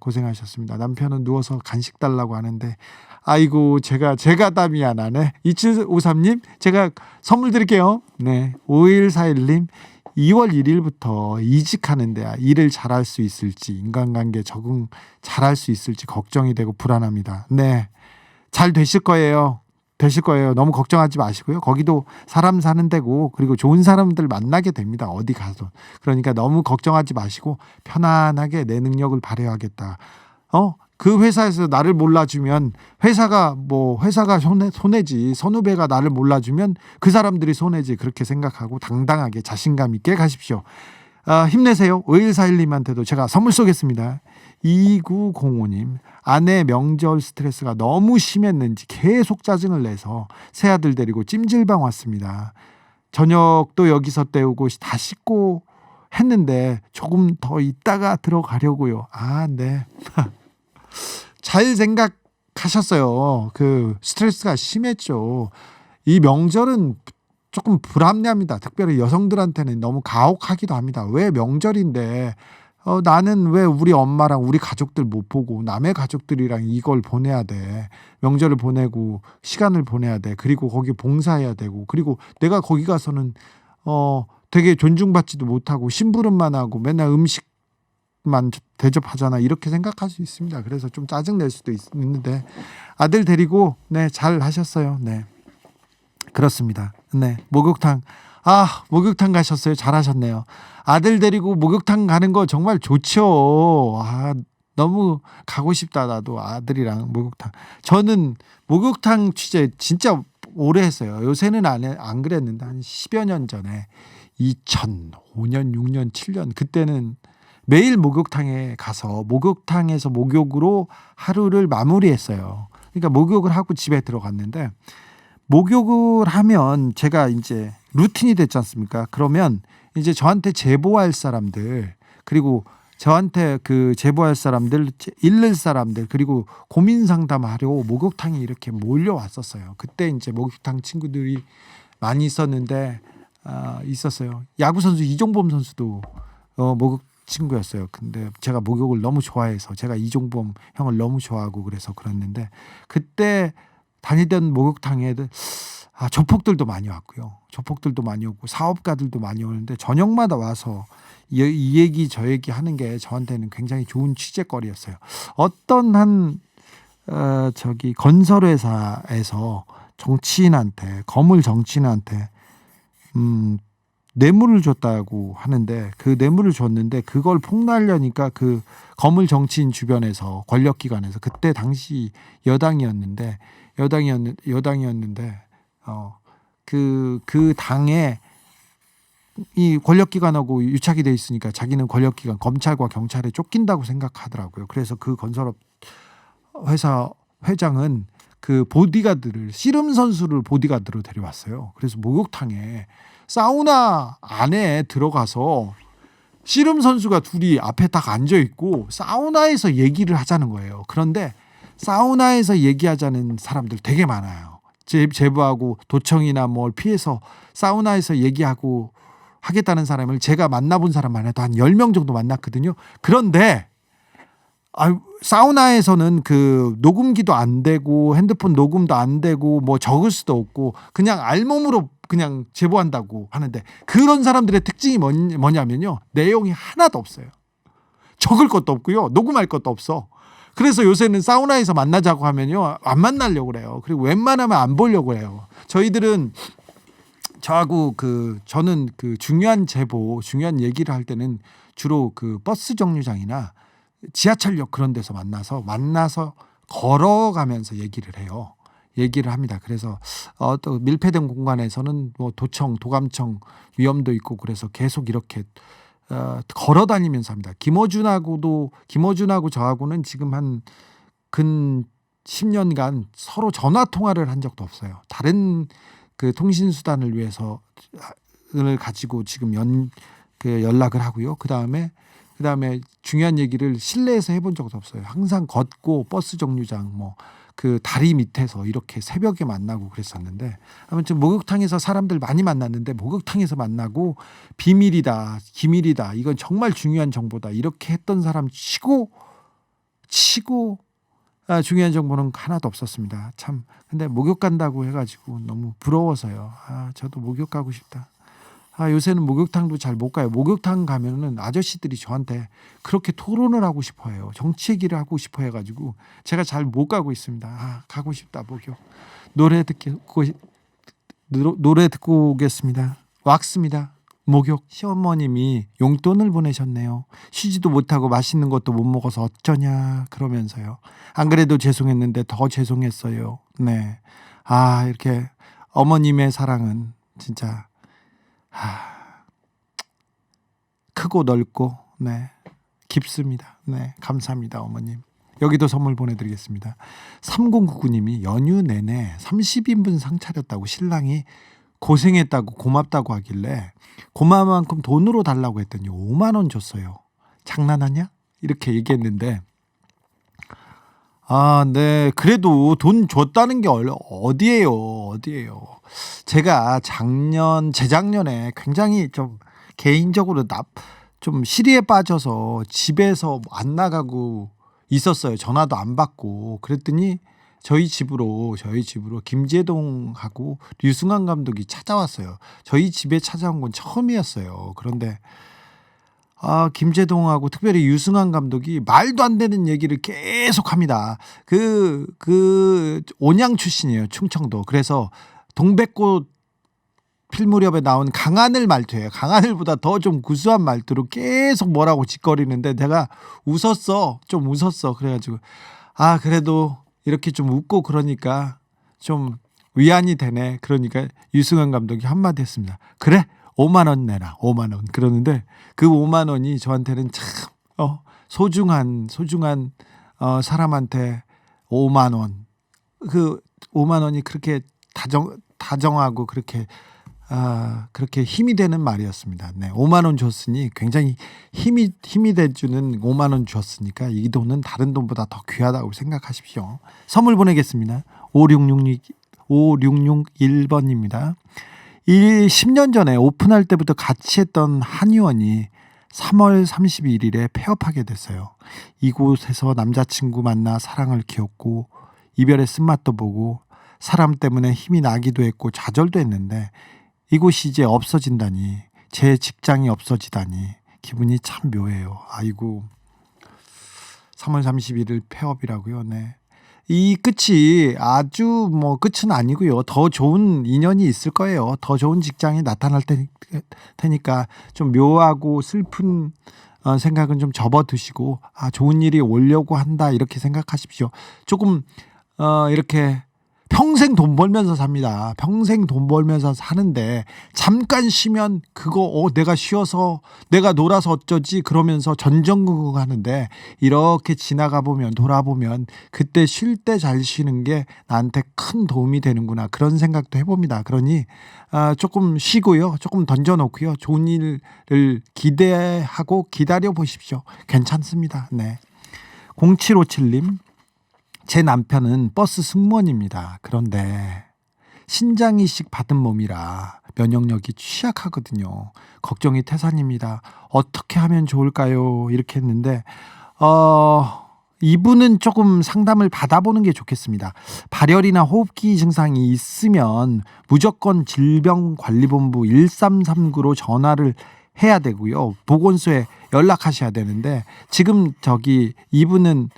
남편은 누워서 간식 달라고 하는데 아이고, 제가 다 미안하네. 2753님, 제가 선물 드릴게요. 네. 5141님, 2월 1일부터 이직하는데 일을 잘할 수 있을지, 인간관계 적응 잘할 수 있을지 걱정이 되고 불안합니다. 네, 잘 되실 거예요. 너무 걱정하지 마시고요. 거기도 사람 사는 데고, 그리고 좋은 사람들 만나게 됩니다. 어디 가도. 그러니까 너무 걱정하지 마시고 편안하게 내 능력을 발휘하겠다. 그 회사에서 나를 몰라주면 회사가 손해지, 선후배가 나를 몰라주면 그 사람들이 손해지, 그렇게 생각하고 당당하게 자신감 있게 가십시오. 힘내세요. 5141님한테도 제가 선물 쏘겠습니다. 2905님, 아내 명절 스트레스가 너무 심했는지 계속 짜증을 내서 새아들 데리고 찜질방 왔습니다. 저녁도 여기서 때우고 다 씻고 했는데 조금 더 있다가 들어가려고요. 네. 잘 생각하셨어요. 그 스트레스가 심했죠. 이 명절은 조금 불합리합니다. 특별히 여성들한테는 너무 가혹하기도 합니다. 왜 명절인데 나는 왜 우리 엄마랑 우리 가족들 못 보고 남의 가족들이랑 이걸 보내야 돼. 명절을 보내고 시간을 보내야 돼. 그리고 거기 봉사해야 되고, 그리고 내가 거기 가서는 되게 존중받지도 못하고 심부름만 하고 맨날 음식만 대접하잖아, 이렇게 생각할 수 있습니다. 그래서 좀 짜증낼 수도 있는데 아들 데리고 잘 하셨어요. 네, 그렇습니다. 네, 목욕탕 가셨어요. 잘하셨네요. 아들 데리고 목욕탕 가는 거 정말 좋죠. 너무 가고 싶다. 나도 아들이랑 목욕탕. 저는 목욕탕 취재 진짜 오래 했어요. 요새는 안 그랬는데 한 10여 년 전에 2005년, 6년, 7년 그때는 매일 목욕탕에 가서 목욕탕에서 목욕으로 하루를 마무리했어요. 그러니까 목욕을 하고 집에 들어갔는데, 목욕을 하면 제가 이제 루틴이 됐지 않습니까? 그러면 이제 저한테 제보할 사람들, 그리고 저한테 그 제보할 사람들, 읽을 사람들, 그리고 고민 상담하려고 목욕탕에 이렇게 몰려왔었어요. 그때 이제 목욕탕 친구들이 많이 있었는데 있었어요. 야구 선수 이종범 선수도 목욕 친구였어요. 근데 제가 목욕을 너무 좋아해서, 제가 이종범 형을 너무 좋아하고 그래서 그랬는데, 그때 다니던 목욕탕에 조폭들도 많이 왔고요. 조폭들도 많이 오고 사업가들도 많이 오는데 저녁마다 와서 이 얘기 저 얘기 하는 게 저한테는 굉장히 좋은 취재거리였어요. 어떤 한 건설회사에서 정치인한테, 거물 정치인한테 뇌물을 줬다고 하는데 그 뇌물을 줬는데 그걸 폭로하려니까 그 거물 정치인 주변에서 권력기관에서 그때 당시 여당이었는데 그 당에 이 권력기관하고 유착이 돼 있으니까 자기는 권력기관 검찰과 경찰에 쫓긴다고 생각하더라고요. 그래서 그 건설업 회사 회장은 그 보디가드를 씨름 선수를 보디가드로 데려왔어요. 그래서 목욕탕에 사우나 안에 들어가서 씨름 선수가 둘이 앞에 딱 앉아 있고 사우나에서 얘기를 하자는 거예요. 그런데 사우나에서 얘기하자는 사람들 되게 많아요. 제보하고 도청이나 뭘 피해서 사우나에서 얘기하고 하겠다는 사람을 제가 만나본 사람만 해도 한 10명 정도 만났거든요. 그런데 사우나에서는 그 녹음기도 안 되고 핸드폰 녹음도 안 되고 뭐 적을 수도 없고 그냥 알몸으로 그냥 제보한다고 하는데 그런 사람들의 특징이 뭐냐면요. 내용이 하나도 없어요. 적을 것도 없고요. 녹음할 것도 없어. 그래서 요새는 사우나에서 만나자고 하면요. 안 만나려고 그래요. 그리고 웬만하면 안 보려고 해요. 저희들은 저는 그 중요한 제보, 중요한 얘기를 할 때는 주로 그 버스 정류장이나 지하철역 그런 데서 만나서 걸어가면서 얘기를 해요. 얘기를 합니다. 그래서 또 밀폐된 공간에서는 뭐 도청, 도감청 위험도 있고 그래서 계속 이렇게 걸어 다니면서 합니다. 김어준하고 저하고는 지금 한 근 10년간 서로 전화 통화를 한 적도 없어요. 다른 그 통신 수단을 위해서 을 가지고 지금 연락을 하고요. 그다음에 중요한 얘기를 실내에서 해본 적도 없어요. 항상 걷고 버스 정류장 뭐 그 다리 밑에서 이렇게 새벽에 만나고 그랬었는데 아무튼 목욕탕에서 사람들 많이 만났는데 목욕탕에서 만나고 비밀이다, 기밀이다, 이건 정말 중요한 정보다 이렇게 했던 사람 치고 중요한 정보는 하나도 없었습니다. 참 근데 목욕 간다고 해가지고 너무 부러워서요. 저도 목욕 가고 싶다. 요새는 목욕탕도 잘 못 가요. 목욕탕 가면은 아저씨들이 저한테 그렇게 토론을 하고 싶어 해요. 정치 얘기를 하고 싶어 해가지고 제가 잘 못 가고 있습니다. 가고 싶다, 목욕. 노래 듣고 오겠습니다. 왁스입니다. 목욕. 시어머님이 용돈을 보내셨네요. 쉬지도 못하고 맛있는 것도 못 먹어서 어쩌냐 그러면서요. 안 그래도 죄송했는데 더 죄송했어요. 네. 이렇게 어머님의 사랑은 진짜 크고 넓고 깊습니다. 감사합니다, 어머님. 여기도 선물 보내드리겠습니다. 3099님이 연휴 내내 30인분 상 차렸다고 신랑이 고생했다고 고맙다고 하길래 고마운 만큼 돈으로 달라고 했더니 5만 원 줬어요. 장난하냐? 이렇게 얘기했는데 네. 그래도 돈 줬다는 게 어디예요. 제가 재작년에 굉장히 좀 개인적으로 좀 시리에 빠져서 집에서 안 나가고 있었어요. 전화도 안 받고. 그랬더니 저희 집으로 김재동하고 류승환 감독이 찾아왔어요. 저희 집에 찾아온 건 처음이었어요. 그런데 김재동하고 특별히 유승환 감독이 말도 안 되는 얘기를 계속 합니다. 그 온양 출신이에요. 충청도. 그래서 동백꽃 필 무렵에 나온 강하늘 말투예요. 강하늘보다 더 좀 구수한 말투로 계속 뭐라고 짓거리는데 내가 좀 웃었어. 그래가지고 그래도 이렇게 좀 웃고 그러니까 좀 위안이 되네. 그러니까 유승환 감독이 한마디 했습니다. 그래 5만 원 내라. 5만 원. 그러는데 그 5만 원이 저한테는 참 소중한 사람한테 5만 원. 그 5만 원이 그렇게 다정하고 그렇게 힘이 되는 말이었습니다. 5만 원 줬으니 굉장히 힘이 돼주는 5만 원 줬으니까 이 돈은 다른 돈보다 더 귀하다고 생각하십시오. 선물 보내겠습니다. 5661번입니다. 10년 전에 오픈할 때부터 같이 했던 한의원이 3월 31일에 폐업하게 됐어요. 이곳에서 남자친구 만나 사랑을 키웠고 이별의 쓴맛도 보고 사람 때문에 힘이 나기도 했고 좌절도 했는데 이곳이 이제 없어진다니, 제 직장이 없어지다니 기분이 참 묘해요. 아이고 3월 31일 폐업이라고요. 이 끝이 아주 뭐 끝은 아니고요. 더 좋은 인연이 있을 거예요. 더 좋은 직장이 나타날 테니까 좀 묘하고 슬픈 생각은 좀 접어두시고 좋은 일이 오려고 한다 이렇게 생각하십시오. 조금 이렇게 평생 돈 벌면서 삽니다. 평생 돈 벌면서 사는데 잠깐 쉬면 그거 내가 쉬어서 내가 놀아서 어쩌지 그러면서 전전긍긍 하는데 이렇게 지나가 보면 돌아보면 그때 쉴 때 잘 쉬는 게 나한테 큰 도움이 되는구나 그런 생각도 해봅니다. 그러니 조금 쉬고요. 조금 던져놓고요. 좋은 일을 기대하고 기다려 보십시오. 괜찮습니다. 네. 0757님 제 남편은 버스 승무원입니다. 그런데 신장 이식 받은 몸이라 면역력이 취약하거든요. 걱정이 태산입니다. 어떻게 하면 좋을까요? 이렇게 했는데 이분은 조금 상담을 받아보는 게 좋겠습니다. 발열이나 호흡기 증상이 있으면 무조건 질병관리본부 1339로 전화를 해야 되고요. 보건소에 연락하셔야 되는데 지금 이분은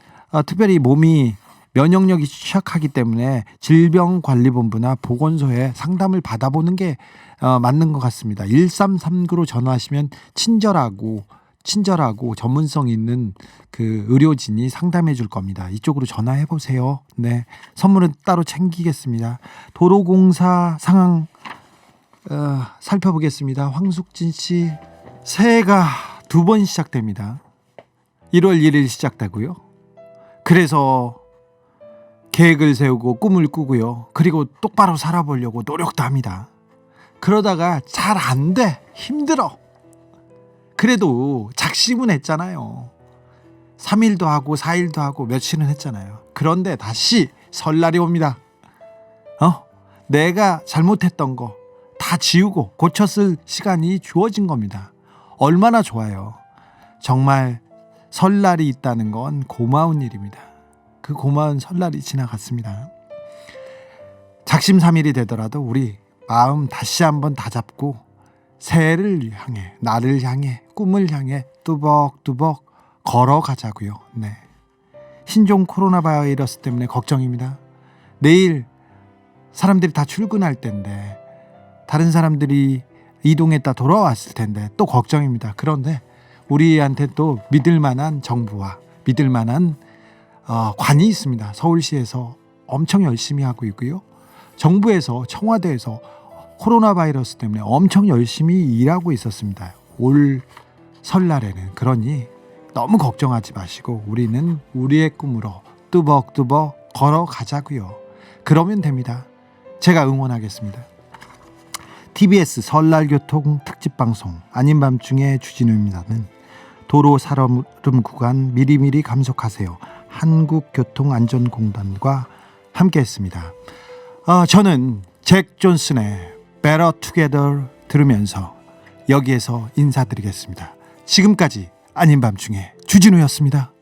특별히 몸이 면역력이 취약하기 때문에 질병관리본부나 보건소에 상담을 받아보는 게 맞는 것 같습니다. 1339로 전화하시면 친절하고 전문성 있는 그 의료진이 상담해 줄 겁니다. 이쪽으로 전화해 보세요. 네, 선물은 따로 챙기겠습니다. 도로공사 상황 살펴보겠습니다. 황숙진 씨, 새해가 2번 시작됩니다. 1월 1일 시작되고요. 그래서 계획을 세우고 꿈을 꾸고요. 그리고 똑바로 살아보려고 노력도 합니다. 그러다가 잘 안 돼. 힘들어. 그래도 작심은 했잖아요. 3일도 하고 4일도 하고 며칠은 했잖아요. 그런데 다시 설날이 옵니다. 내가 잘못했던 거 다 지우고 고쳤을 시간이 주어진 겁니다. 얼마나 좋아요. 정말 설날이 있다는 건 고마운 일입니다. 그 고마운 설날이 지나갔습니다. 작심삼일이 되더라도 우리 마음 다시 한번 다잡고 새해를 향해, 나를 향해, 꿈을 향해 뚜벅뚜벅 걸어가자고요. 네. 신종 코로나 바이러스 때문에 걱정입니다. 내일 사람들이 다 출근할 텐데 다른 사람들이 이동했다 돌아왔을 텐데 또 걱정입니다. 그런데 우리한테 또 믿을 만한 정부와 믿을 만한 관이 있습니다. 서울시에서 엄청 열심히 하고 있고요. 정부에서 청와대에서 코로나 바이러스 때문에 엄청 열심히 일하고 있었습니다. 올 설날에는. 그러니 너무 걱정하지 마시고 우리는 우리의 꿈으로 뚜벅뚜벅 걸어가자고요. 그러면 됩니다. 제가 응원하겠습니다. TBS 설날 교통 특집방송 아닌 밤중에 주진우입니다는 도로 살얼음 구간 미리미리 감속하세요. 한국교통안전공단과 함께했습니다. 저는 잭 존슨의 Better Together 들으면서 여기에서 인사드리겠습니다. 지금까지 아닌 밤중에 주진우였습니다.